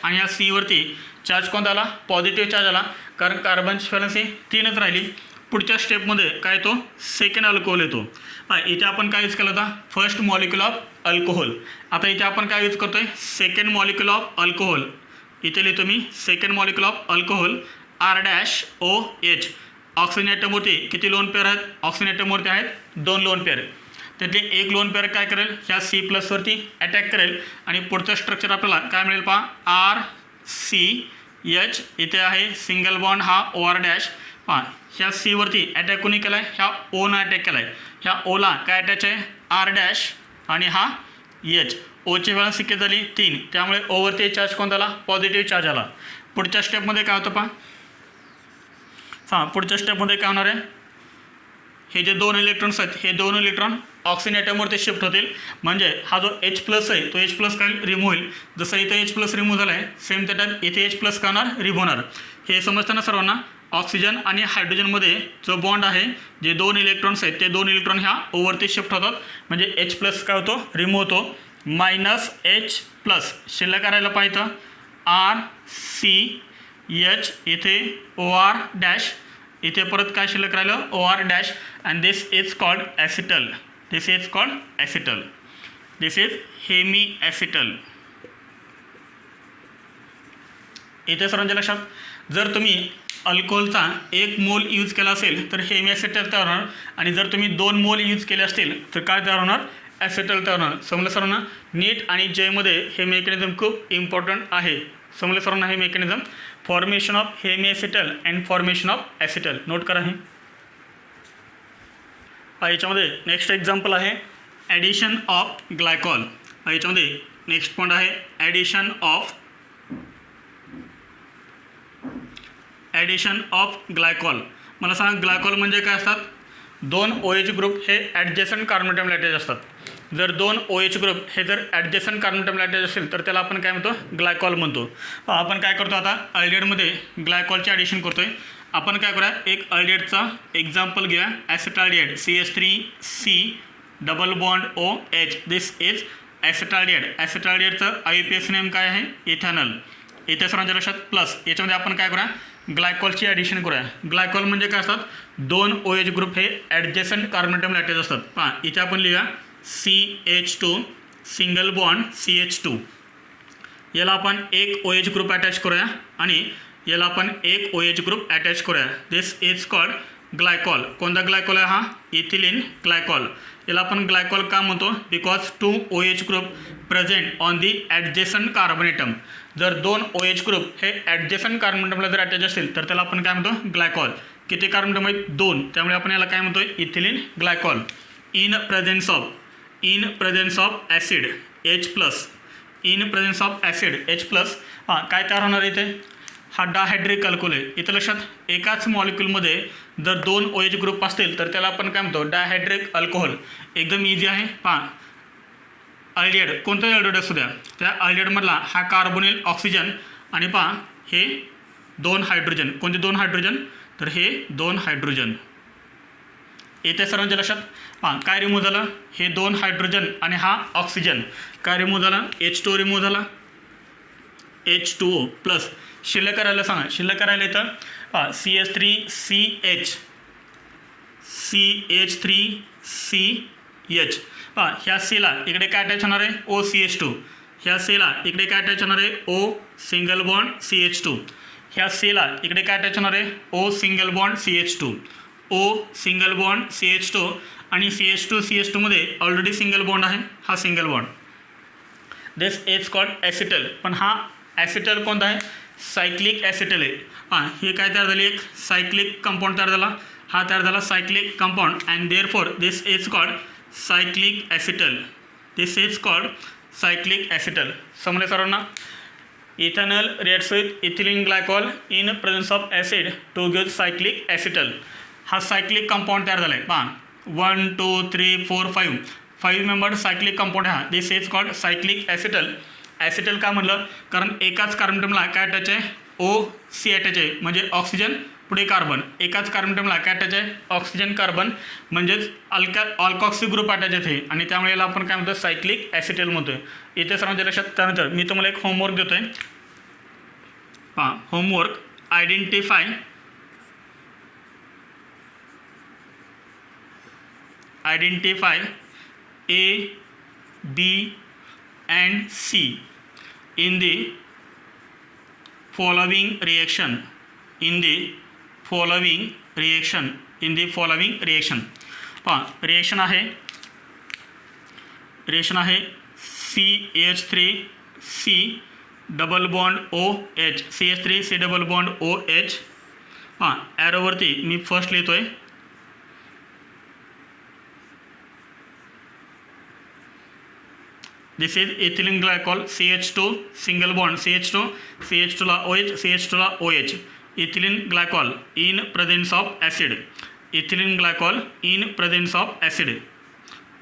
आणि या C वरती चार्ज कोणता आला, पॉझिटिव्ह चार्ज आला, कारण कार्बनची व्हॅलन्सी 3च राहिली. पुढच्या स्टेपमध्ये काय येतो, सेकंड अल्कोहोल येतो. इथे आपण काय यूज केला होता, फर्स्ट मॉलिक्युल ऑफ अल्कोहोल. आता इथे आपण काय यूज करतोय, सेकंड मॉलिक्युल ऑफ अल्कोहोल. इथे लिहितो मी second molecule of alcohol R-OH. Oxygen ॲटमवरती किती लोन पेअर आहेत, ऑक्सिजन ॲटमवरती आहेत 2 लोन पेअर. त्यातले एक लोन पेअर काय करेल, ह्या C+ वरती अटॅक करेल आणि पुढचं स्ट्रक्चर आपल्याला काय मिळेल पहा, RCH, इथे आहे सिंगल बॉन्ड हा OR-. पहा ह्या C वरती अटॅक कोणी केला आहे, ह्या Oनं अटॅक केला आहे. ह्या ओला काय अटॅच आहे, R- आणि हा H. ओची व्हॅलन्सी किती झाली, 3. त्यामुळे ओवरती चार्ज कोणता आला, पॉझिटिव्ह चार्ज आला. पुढच्या स्टेपमध्ये काय होतं पहा, पुढच्या स्टेपमध्ये काय होणार आहे, हे जे 2 इलेक्ट्रॉन्स आहेत हे 2 इलेक्ट्रॉन ऑक्सिजन ॲटमवरती शिफ्ट होतील, म्हणजे हा जो H+ आहे तो H+ काय रिमूव्ह होईल. जसं इथे H+ रिमूव्ह झाला आहे सेम त्याच्यात इथे H+ का होणार, रिमूव्ह होणार. हे समजताना सर्वांना ऑक्सिजन आणि हायड्रोजनमध्ये जो बॉन्ड आहे, जे 2 इलेक्ट्रॉन्स आहेत ते 2 इलेक्ट्रॉन ह्या ओवरती शिफ्ट होतात, म्हणजे H+ काय होतो, रिमूव्ह होतो. -H+ शिल्लक करायला पाहिजे RCH, इथे OR-, इथे परत काय शिल्लक राहिलं, OR-, and this is called acetal. This is called acetal. This is hemiacetal. इथे सर्वांच्या लक्षात, जर तुम्ही अल्कोहोलचा 1 मोल यूज केला असेल तर हेमी ॲसिटल तयार होणार आणि जर तुम्ही 2 मोल यूज केले असतील तर काय तयार होणार, ॲसिटल तयार होणार. समजलं सर्वांना. नीट आणि जेमध्ये हे मेकॅनिझम खूप इम्पॉर्टंट आहे. समजलं सर्वांना हे mechanism. Formation of hemiacetal and formation of acetal. Note करा हे. याच्यामध्ये नेक्स्ट एक्झाम्पल आहे ॲडिशन ऑफ ग्लायकॉल. याच्यामध्ये नेक्स्ट पॉईंट आहे ॲडिशन ऑफ ग्लायकॉल. मला सांगा ग्लायकॉल म्हणजे काय असतात. 2 OH ग्रुप हे ॲडजस्टंट कार्बन ॲटमला अटॅच असतात. जर 2 OH ग्रुप हे जर ॲडजस्टंट कार्बन ॲटमला अटॅच असेल तर त्याला आपण काय म्हणतो, ग्लायकॉल म्हणतो. आपण काय करतो आता अल्डिहाइडमध्ये ग्लायकॉलचे ॲडिशन करतोय. आपण काय करूया, एक अल्डिहाइडचा एक्झाम्पल घेऊया. Acetaldehyde CH3C double bond OH. This is acetaldehyde. ॲसिटाल्डिहाइडचं IUPAC नेम काय आहे, इथेनॉल. इथे सर्वांच्या लक्षात प्लस. याच्यामध्ये आपण काय करूया, ग्लायकॉलची ॲडिशन करूया. ग्लायकॉल म्हणजे काय असतात, 2 OH ग्रुप हे ॲडजस्टंट कार्बन ॲटमला अटॅच असतात. पहा इथे आपण लिहूया CH2 सिंगल बॉन्ड CH2. याला आपण एक OH ग्रुप अटॅच करूया आणि याला आपण एक OH ग्रुप अटॅच करूया. This is called glycol. कोणता ग्लायकॉल आहे हा, इथिलीन ग्लायकॉल. याला आपण ग्लायकॉल का म्हणतो, because 2 OH group present on the adjacent carbon atom. जर 2 OH ग्रुप हे ॲडजस्टंट कार्बन ॲटमला जर अटॅच असतील तर त्याला आपण काय म्हणतो, ग्लायकॉल. किती कार्बन ॲटम आहेत, 2. त्यामुळे आपण याला काय म्हणतो, ethylene glycol. In presence of acid H+. In presence of acid H+. काय तयार होणार इथे, हा डायहायड्रिक अल्कोहोल आहे. इथं लक्षात एकाच मॉलिक्यूलमध्ये जर 2 OH ग्रुप असतील तर त्याला आपण काय म्हणतो, डायहायड्रिक अल्कोहोल. एकदम इझी आहे. पहा अल्डिहाइड कोणताही अल्डिहाइड असू द्या, त्या अल्डिहाइडमधला हा कार्बोनिल ऑक्सिजन आणि पहा हे 2 हायड्रोजन. कोणते 2 हायड्रोजन, तर हे 2 हायड्रोजन. येत्या सर्वांच्या लक्षात. पहा काय रिमूव्ह झालं, हे 2 हायड्रोजन आणि हा ऑक्सिजन. काय रिमूव्ह झाला, H2 रिमूव्ह झाला. H2O plus. शिल्लक करायला सांगा. शिल्लक करायला येतं पहा CH3CH. पहा ह्या सीला इकडे काय अटॅच होणार आहे, OCH2. ह्या सीला इकडे काय अटॅच होणार आहे, O सिंगल बॉन्ड CH2. ह्या सीला इकडे काय अटॅच होणार आहे, O single bond CH2. O single bond CH2 आणि CH2 मध्ये ऑलरेडी सिंगल बॉन्ड आहे, हा single bond. This is called acetyl. पण हा ॲसिटल कोणता आहे, सायक्लिक ॲसिटल आहे. हां हे काय तयार झाली, एक सायक्लिक कंपाऊंड तयार झाला. हा तयार झाला cyclic compound and therefore this is called cyclic acetal. This is called cyclic acetal. समजले सर्वांना. Ethanol reacts with ethylene glycol in presence of acid to give cyclic acetal. हा सायक्लिक कंपाऊंड तयार झाला आहे. पहा 1 2 3 4 5 मेंबर्ड सायक्लिक कंपाऊंड आहे. This is called cyclic acetal. Acetal का म्हणलं, कारण एकाच कार्बन ॲटमला काय अटॅच आहे, OC अटॅच आहे, म्हणजे ऑक्सिजन पुढे कार्बन. एकाच कार्बन ॲटमला काय अटॅच आहे, ऑक्सिजन कार्बन, म्हणजेच अल्कॉक्सी ग्रुप अटॅच आहे आणि त्यामुळे याला आपण काय म्हणतो, सायक्लिक ॲसिटल म्हणतोय. इथे सर्वांच्या लक्षात. त्यानंतर मी तुम्हाला एक होमवर्क देतोय. पहा homework, identify A, B and C in the following reaction. पहा रिएक्शन आहे CH3C double bond OH. CH3C double bond OH. पहा ॲरोवरती मी फर्स्ट लिहितोय. This is ethylene glycol CH2 single bond CH2 ला OH. Ethylene glycol in presence of acid.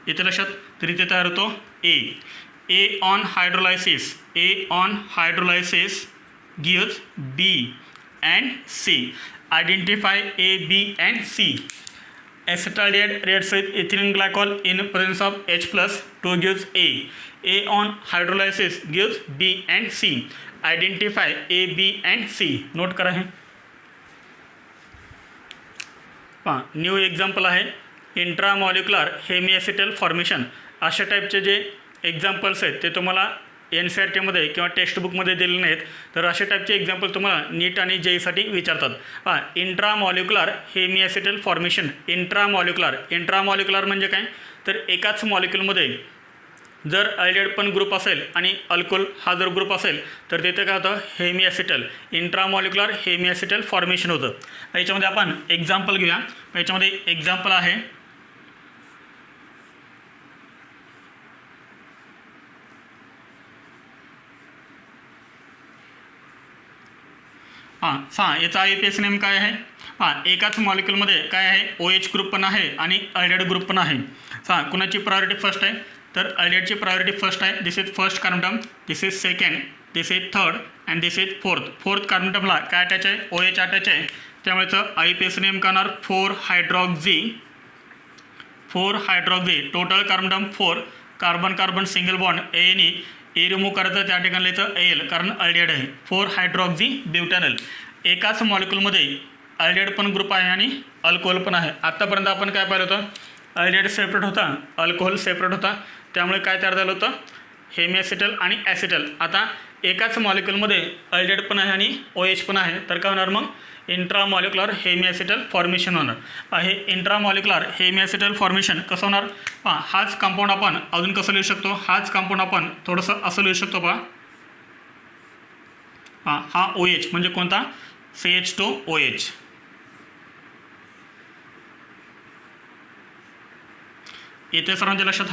इथे लक्षात. तर इथे तयार होतो A on hydrolysis gives B and C. Identify A, B and C. Acetaldehyde reacts with ethylene glycol in presence of H+ to gives A. A on hydrolysis gives B and C. Identify A, B and C. Note करा है. पहा new example आहे इंट्रामॉलिक्युलर Hemy acetyl formation. अशा टाईपचे जे examples आहेत ते तुम्हाला NCERTमध्ये किंवा टेक्स्टबुकमध्ये दिलेले नाहीत, तर अशा टाईपचे एक्झाम्पल तुम्हाला नीट आणि JEEसाठी विचारतात. इंट्रामॉलिक्युलर हेमिॲसिटल फॉर्मेशन. इंट्रामॉलिक्युलर म्हणजे काय, तर एकाच मॉलिक्युलमध्ये जर अल्डिहाइड पण ग्रुप असेल आणि अल्कोहोल हा जर ग्रुप असेल तर तिथे काय होतं, हेमिॲसिटल, इंट्रामॉलिक्युलर हेमिॲसिटल फॉर्मेशन होतं. याच्यामध्ये आपण एक्झाम्पल घेऊया. याच्यामध्ये एक्झाम्पल आहे याचा IUPAC नेम काय आहे. एकाच मॉलिक्युलमध्ये काय आहे, OH ग्रुप पण आहे आणि अल्डिहाइड ग्रुप पण आहे. कुणाची प्रायोरिटी फर्स्ट आहे, तर अल्डिहाइडची प्रायोरिटी फर्स्ट आहे. This is first carbon term, this is second, this is third and this is fourth carbon टर्मला काय अटॅच आहे, OH अटॅच आहे. त्यामुळे IUPAC नेम काय होणार, four hydroxy. Total carbon term 4. Carbon single bond ANE remove करायचं, त्या ठिकाणी लिहायचं AL, कारण अल्डिहाइड आहे. 4-हायड्रॉक्झी ब्युटॅनल. एकाच मॉलिक्युलमध्ये अल्डिहाइड पण ग्रुप आहे आणि अल्कोहोल पण आहे. आत्तापर्यंत आपण काय पाहिलं होतं, अल्डिहाइड सेपरेट होता, अल्कोहोल सेपरेट होता, त्यामुळे काय तयार झालं होतं, हेमिॲसिटल आणि ॲसिटल. आता एकाच मॉलिक्युलमध्ये अल्डिहाइड पण आहे आणि OH पण आहे, तर काय होणार, मग इंट्रामॉलिक्युलर हेमिॲसिटल फॉर्मेशन होणार. हे इंट्रामॉलिक्युलर हेमिॲसिटल फॉर्मेशन कसं होणार, हाच कंपाऊंड आपण अजून कसं लिहू शकतो, हाच कंपाऊंड आपण थोडंसं असं लिहू शकतो. हा OH म्हणजे कोणता, CH2OH. इथे सर्वांच्या लक्षात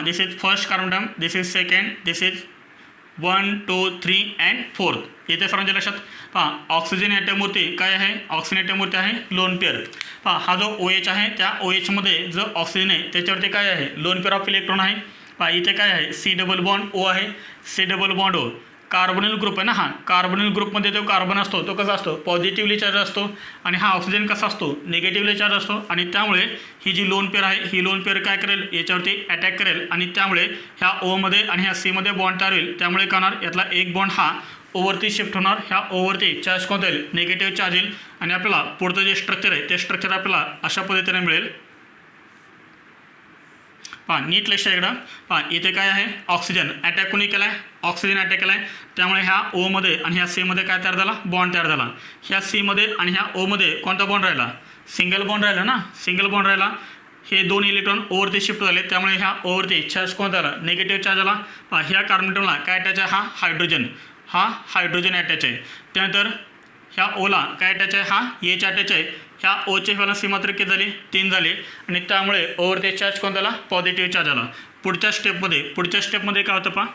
this is first carbon term, this is second, this is 1, 2, 3 and 4. इथे सर्वांच्या लक्षात ऑक्सिजन ॲटमवरती काय आहे, ऑक्सिजन ॲटमवरती आहे लोन पेअर. हा जो OH आहे, त्या OH मध्ये जो ऑक्सिजन आहे त्याच्यावरती काय आहे, लोन पेअर ऑफ इलेक्ट्रॉन आहे. इथे काय आहे, C+O आहे, C+O. कार्बोनिल ग्रुप आहे ना, कार्बोनिल ग्रुपमध्ये जो कार्बन असतो तो कसा असतो, पॉझिटिव्हली चार्ज असतो, आणि हा ऑक्सिजन कसा असतो, निगेटिव्हली चार्ज असतो. आणि त्यामुळे ही जी लोन पेअर आहे, ही लोन पेअर काय करेल, याच्यावरती अटॅक करेल, आणि त्यामुळे ह्या Oमध्ये आणि ह्या Cमध्ये बॉन्ड तयार होईल. त्यामुळे काय होणार, यातला एक बॉन्ड हा ओवरती शिफ्ट होणार, ह्या ओवरती चार्ज कोणता येईल, निगेटिव्ह चार्ज येईल, आणि आपल्याला पुढचं जे स्ट्रक्चर आहे ते स्ट्रक्चर आपल्याला अशा पद्धतीने मिळेल. नीट लक्ष इकडं. इथे काय आहे, ऑक्सिजन अटॅक कोणी केला आहे, ऑक्सिजन अटॅक केला आहे. त्यामुळे ह्या Oमध्ये आणि ह्या Cमध्ये काय तयार झाला, बॉन्ड तयार झाला. ह्या Cमध्ये आणि ह्या Oमध्ये कोणता बॉन्ड राहिला, सिंगल बॉन्ड राहिला ना, सिंगल बॉन्ड राहिला. हे दोन इलेक्ट्रॉन ओवरती शिफ्ट झाले, त्यामुळे ह्या ओवरती चार्ज कोणता आला, निगेटिव्ह चार्ज आला. ह्या कार्बन टर्मला काय अटॅच आहे, हा हायड्रोजन अटॅच आहे. त्यानंतर ह्या ओला काय अटॅच आहे, हा H अटॅच आहे. ह्या ओचे व्हॅलन्सी मात्र किती झाली, 3 झाले, आणि त्यामुळे ओवरती चार्ज कोणता आला, पॉझिटिव्ह चार्ज आला. पुढच्या स्टेपमध्ये काय होतं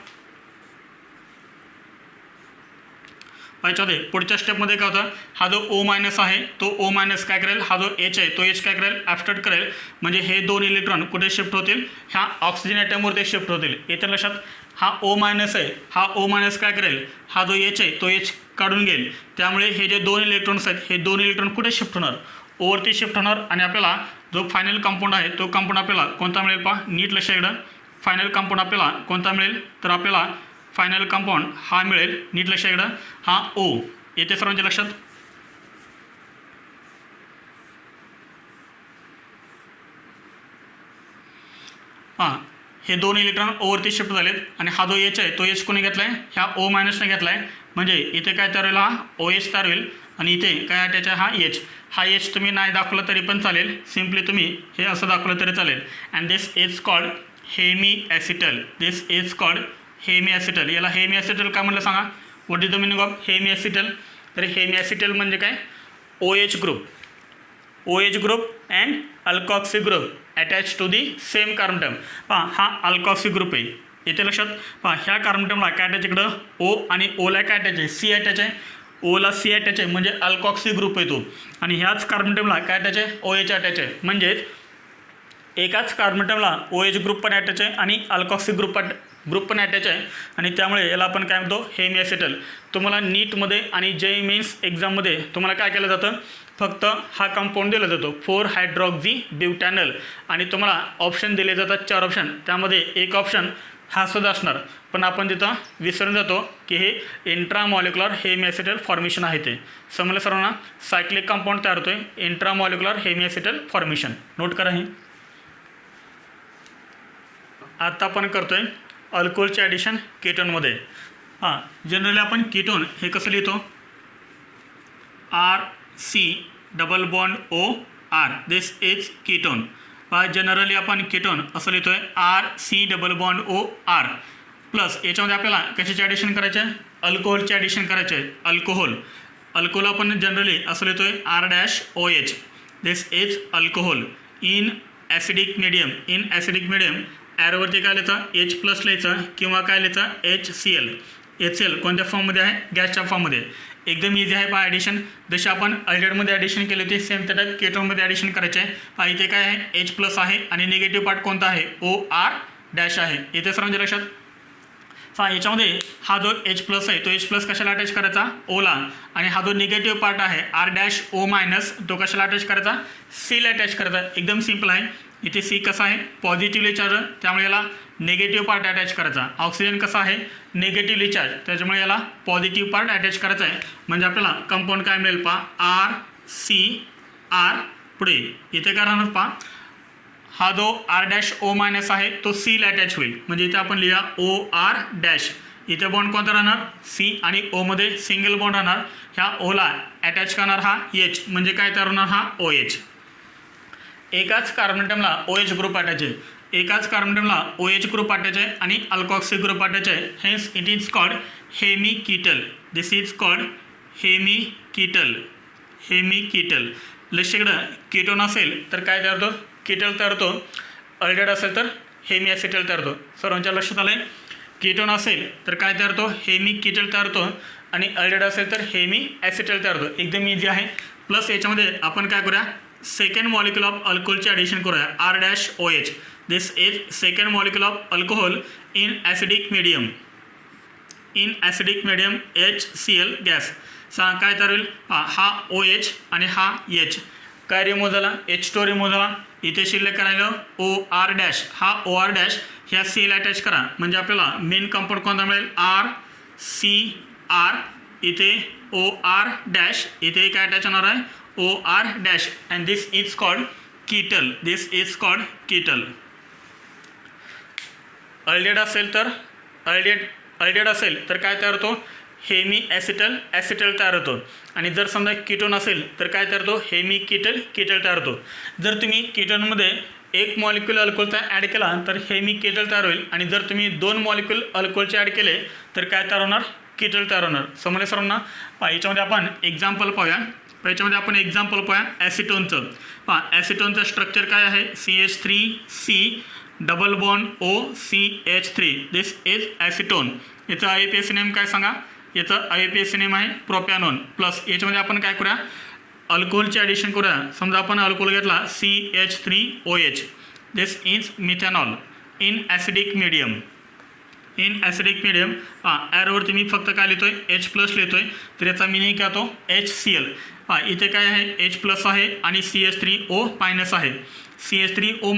याच्यामध्ये पुढच्या स्टेपमध्ये काय होतं, हा जो O- आहे तो O- काय करेल, हा जो H आहे तो H काय करेल, ॲब्स्ट्रॅक्ट करेल. म्हणजे हे दोन इलेक्ट्रॉन कुठे शिफ्ट होतील, ह्या ऑक्सिजन ॲटमवरती शिफ्ट होतील. येथे लक्षात, हा O- आहे, हा O- काय करेल, हा जो H आहे तो H काढून घेईल. त्यामुळे हे जे दोन इलेक्ट्रॉन्स आहेत, हे दोन इलेक्ट्रॉन कुठे शिफ्ट होणार, ओवरती शिफ्ट होणार. आणि आपल्याला जो फायनल कंपाऊंड आहे तो कंपाऊंड आपल्याला कोणता मिळेल, नीट लक्ष इकडं. फायनल कंपाऊंड आपल्याला कोणता मिळेल, तर आपल्याला फायनल कंपाऊंड हा मिळेल, नीट लक्ष इकडं, हा O. येते सर्वांच्या लक्षात. हे दोन इलेक्ट्रॉन ओवरती शिफ्ट झालेत, आणि हा जो H आहे तो H कोणी घेतला आहे, ह्या O- घेतला आहे. म्हणजे इथे काय तयार होईल, हा OH तयार होईल, आणि इथे काय अटॅच आहे, हा H तुम्ही नाही दाखवलं तरी पण चालेल, सिम्पली तुम्ही हे असं दाखवलं तरी चालेल. And this is called hemiacetal. याला हेमिॲसिटल काय म्हणलं सांगा, what is the meaning of hemiacetal. तर हेमिॲसिटल म्हणजे काय, OH group and alkoxy group attach to the same carbon term. हा अल्कॉक्सी ग्रुप आहे. येथे लक्षात, ह्या कार्बन टर्मला काय अटॅच इकडं, O, आणि Oला काय अटॅच आहे, C अटॅच आहे. ओला C अटॅच आहे, म्हणजे अल्कॉक्सी ग्रुप आहे तो. आणि ह्याच कार्बन टर्मला काय अटॅच आहे, OH अटॅच आहे. म्हणजेच एकाच कार्बन टर्मला OH ग्रुप पण अटॅच आहे आणि अल्कॉक्सी ग्रुप पण अटॅच आहे, आणि त्यामुळे याला आपण काय म्हणतो, हेमिॲसिटल. तुम्हाला नीटमध्ये आणि JEE मेन्स एक्झाममध्ये तुम्हाला काय केलं जातं, फक्त हा कंपाऊंड दिला जातो 4-हायड्रॉक्झी ब्युटॅनल, आणि तुम्हाला ऑप्शन दिले जातात 4 ऑप्शन. त्यामध्ये एक ऑप्शन हा सुद्धा असणार, पण आपण तिथं विसरून जातो की हे इंट्रामॉलिक्युलर हेमिॲसिटल फॉर्मेशन आहे. ते समजलं सर्वांना, सायक्लिक कंपाऊंड तयार होतोय, इंट्रामॉलिक्युलर हेमिॲसिटल फॉर्मेशन. नोट करा हे. आत्ता आपण करतो आहे अल्कोहोलचे ॲडिशन केटोनमध्ये. जनरली आपण कीटोन हे कसं लिहितो, RC double bond OR, this is ketone. Generally आपण कीटोन असं लिहितो आहे RC double bond OR plus याच्यामध्ये आपल्याला कशाचे ॲडिशन करायचे आहे, अल्कोहोलचे ॲडिशन करायचे आहे. अल्कोहोल आपण जनरली असं लिहितो आहे R-OH, this is alcohol. In acidic medium ॲरोवरती काय लिहायचं, H प्लस लिहायचं किंवा काय लिहायचं HCl. HCl कोणत्या फॉर्ममध्ये आहे, गॅसच्या फॉर्ममध्ये. एकदम इझी आहे ॲडिशन. जसे आपण अल्डेडमध्ये ॲडिशन केले होते सेम त्या टाईप केटोनमध्ये ॲडिशन करायचे आहे. इथे काय आहे, H प्लस आहे आणि निगेटिव्ह पार्ट कोणता आहे, OR- आहे. इथे सर्वांच्या लक्षात. याच्यामध्ये हा जो H प्लस आहे तो H प्लस कशाला अटॅच करायचा, ओला, आणि हा जो निगेटिव्ह पार्ट आहे R-O- तो कशाला अटॅच करायचा, सीला अटॅच करायचा. एकदम सिम्पल आहे. इथे सी कसा आहे, पॉझिटिव्हली चार्ज, त्यामुळे याला निगेटिव्ह पार्ट अटॅच करायचा. ऑक्सिजन कसा आहे, निगेटिव्हली चार्ज, त्याच्यामुळे याला पॉझिटिव्ह पार्ट अटॅच करायचा आहे. म्हणजे आपल्याला कंपाऊंड काय मिळेल RCR. पुढे इथे काय राहणार हा जो R-O- आहे तो सीला अटॅच होईल. म्हणजे इथे आपण लिहा OR-. इथे बॉन्ड कोणता राहणार, सी, आणि ओमध्ये सिंगल बॉन्ड राहणार. ह्या ओला अटॅच करणार हा H, म्हणजे काय तयार होणार हा OH. एकाच कार्बनटमला OH ग्रुप अटॅच आहे, OH ग्रुप अटॅच आहे आणि अल्कॉक्सी ग्रुप अटॅच आहे. Hence it is called hemiketal. This is called hemiketal. लक्ष इकडं कीटोन असेल तर काय तयार होतो, कीटल तयार होतो. अल्डेड असेल तर हेमी ॲसिटल तयार होतो. सर्वांच्या लक्षात आलं आहे. कीटोन असेल तर काय तयार होतो, हेमिकीटल तयार होतो, आणि अल्डेड असेल तर हेमी ॲसिटल तयार होतो. एकदम इझी आहे. प्लस याच्यामध्ये आपण काय करूया, सेकंड मॉलिक्यूल ऑफ अल्कोहोलचे ॲडिशन करूया R-OH. This is second molecule of alcohol in acidic medium HCl gas. काय तयार होईल, हा OH आणि हा H. काय रिमूव्ह झाला, H2 रिमूव्ह झाला. इथे शिल्लक करायला OR-, हा OR- ह्या सीला अटॅच करा. म्हणजे आपल्याला मेन कंपाऊंड कोणता मिळेल, RCR. इथे OR-, इथे काय अटॅच होणार आहे, OR-, and this is called ketal. अल्डेड असेल तर काय तयार होतो, हेमी ॲसिटल तयार होतो. आणि जर समजा कीटोन असेल तर काय तयार होतो, हेमिकीटल तयार होतो. जर तुम्ही कीटोनमध्ये एक मॉलिक्यूल अल्कोहोलचा ॲड केला तर हेमिकीटल तयार होईल, आणि जर तुम्ही 2 मॉलिक्यूल अल्कोहोलचे ॲड केले तर काय तयार होणार, कीटल तयार होणार. समजले सर्वांना. याच्यामध्ये आपण एक्झाम्पल पाहूया. ॲसिटोनचं. ॲसिटोनचं स्ट्रक्चर काय आहे, CH3C double bond OCH3. This is acetone. याचं IUPAC नेम काय सांगा, याचं IUPAC नेम आहे प्रोपॅनॉन. प्लस याच्यामध्ये आपण काय करूया, अल्कोहोलचे ॲडिशन करूया. समजा आपण अल्कोहोल घेतला CH3OH. This is methanol in acidic medium. ॲरोवरती मी फक्त काय लिहितो आहे, H प्लस लिहितो आहे, तर याचा मिनिंग काय होतो, HCl. इथे काय आहे, H प्लस आहे आणि CH3O- आहे. CH3O-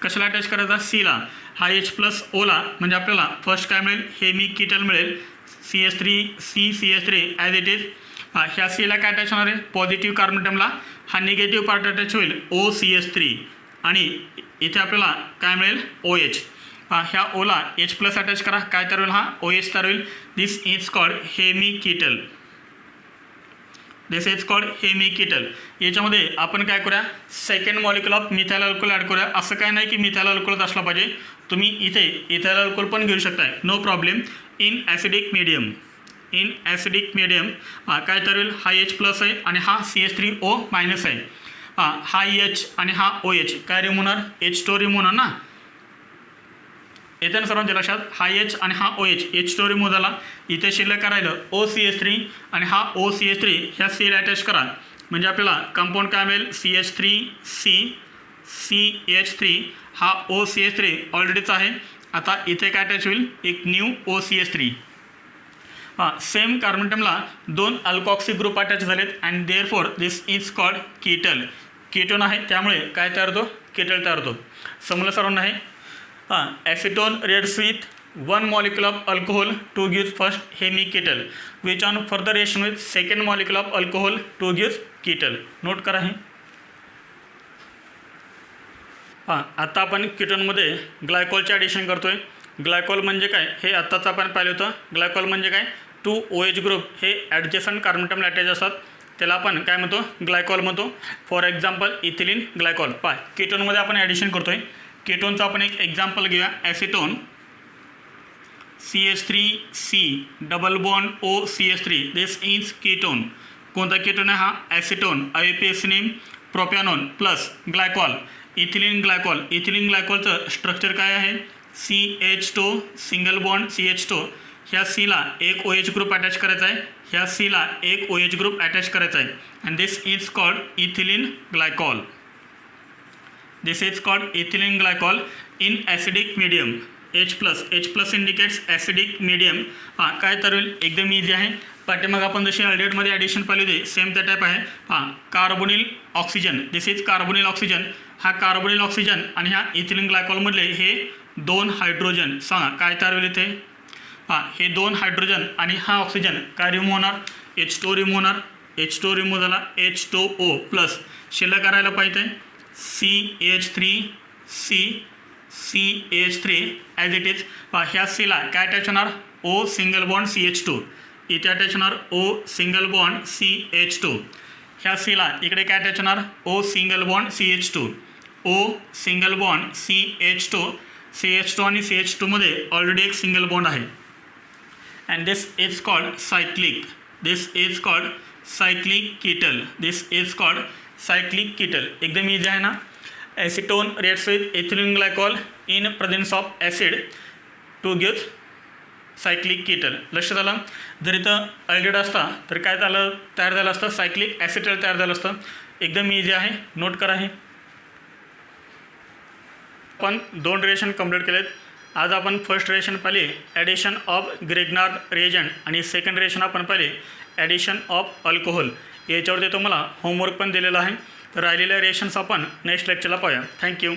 कशाला अटॅच करायचा, सीला. हा H प्लस ओला, म्हणजे आपल्याला फर्स्ट काय मिळेल, हेमिकीटल मिळेल. CH3 as it is. ह्या सीला काय अटॅच होणार आहे, पॉझिटिव्ह कार्बनटमला. हा निगेटिव्ह पार्ट अटॅच होईल OCH3, आणि इथे आपल्याला काय मिळेल, OH. ह्या ओला H प्लस अटॅच करा, काय तयार होईल, हा OH तयार होईल. This is called hemiketal. याच्यामध्ये आपण काय करूया, second molecule of methyl alcohol add करूया. असं काय नाही की मिथाइल अल्कोहोलच असला पाहिजे, तुम्ही इथे इथाइल अल्कोहोल पण घेऊ शकताय, no problem. In acidic medium काय तयार होईल, हा H प्लस आहे आणि हा CH3O- आहे. हा H आणि हा OH काय रिमूव्ह होणार, H2 रिमूव्ह होणार ना. येत्या सर्वांच्या लक्षात, हा H आणि हा OH, H2 रिमूव्ह झाला. इथे शिल्लक करायला OCH3 आणि हा OCH3 ह्या सीला अटॅच करा. म्हणजे आपल्याला कंपाऊंड काय मिळेल, CH3 हा OCH3 ऑलरेडीच आहे. आता इथे काय अटॅच होईल, एक न्यू OCH3. सेम कार्बनटमला 2 अल्कॉक्सी ग्रुप अटॅच झालेत, and therefore this is called ketone आहे, त्यामुळे काय तयार होतो, कीटल तयार होतो. समजलं सर्वांना आहे. Acetone reacts with 1 molecule of alcohol to give first hemiketal, which on further reaction with second molecule of alcohol to give ketal. Note करा हे. हां, आता आपण कीटोनमध्ये ग्लायकॉलचे ॲडिशन करतो आहे. ग्लायकॉल म्हणजे काय हे आत्ताच आपण पाहिलं होतं. ग्लायकॉल म्हणजे काय, 2 OH ग्रुप हे ॲडजस्टंट कार्बन ॲटमला अटॅच असतात, त्याला आपण काय म्हणतो, ग्लायकॉल म्हणतो. For example ethylene glycol. कीटोनमध्ये आपण ॲडिशन करतो आहे. कीटोनचं आपण एक एक्झाम्पल घेऊया. Acetone CH3C double bond OCH3, this is ketone. कोणता कीटोन आहे हा, acetone. IUPAC name propanone plus glycol, ethylene glycol. इथिलीन ग्लायकॉलचं स्ट्रक्चर काय आहे, CH2 सिंगल बॉन्ड CH2. ह्या सीला एक OH ग्रुप अटॅच करायचा आहे, ह्या सीला एक OH ग्रुप अटॅच करायचा आहे. And this is called ethylene glycol. This is called ethylene glycol in acidic medium. H+ indicates acidic medium. काय तर एकदम इझी आहे. पाठीमाग आपण जशी अल्डिहाइडमध्ये ॲडिशन पाहिली होती सेम त्या टाईप आहे. Carbonyl oxygen. This is carbonyl oxygen. हा कार्बोनिल ऑक्सिजन आणि ह्या इथिलीन ग्लायकॉलमधले हे 2 हायड्रोजन. सांगा काय तयार होईल इथे. हे 2 हायड्रोजन आणि हा ऑक्सिजन काय रिमूव्ह होणार, H2 रिमूव्ह होणार. H2 रिमूव्ह झाला, H2O प्लस शिल्लक करायला पाहिजे CH3 ॲज इट इज. ह्या सीला काय अटॅच होणार, O सिंगल बॉन्ड CH2. इथे अटॅच होणार O सिंगल बॉन्ड CH2. ह्या सीला इकडे काय अटॅच होणार, O single bond CH2. O single bond CH2 आणि CH2मध्ये ऑलरेडी एक सिंगल बॉन्ड आहे. And this is called cyclic. Cyclic ketal. एकदम इझी आहे ना. Acetone reacts with ethylene glycol in presence of acid to give cyclic ketal. लक्षात आलं. जर इथं अल्डिहाइड असता तर काय तयार झालं असतं, सायक्लिक ॲसिटल तयार झालं असतं. एकदम इझी आहे, नोट करा. हे आपण 2 रिएक्शन कंप्लीट केलेत. आज आपण फर्स्ट रिएक्शन पाहिली ॲडिशन ऑफ ग्रेग्नार्ड रिएजंट आणि सेकंड रिएक्शन आपण पाहिले ॲडिशन ऑफ अल्कोहोल. याच्यावरती तुम्हाला होमवर्क पण दिलेला आहे. तर राहिलेल्या रिएक्शन्स आपण नेक्स्ट लेक्चरला पाहूया. थँक्यू.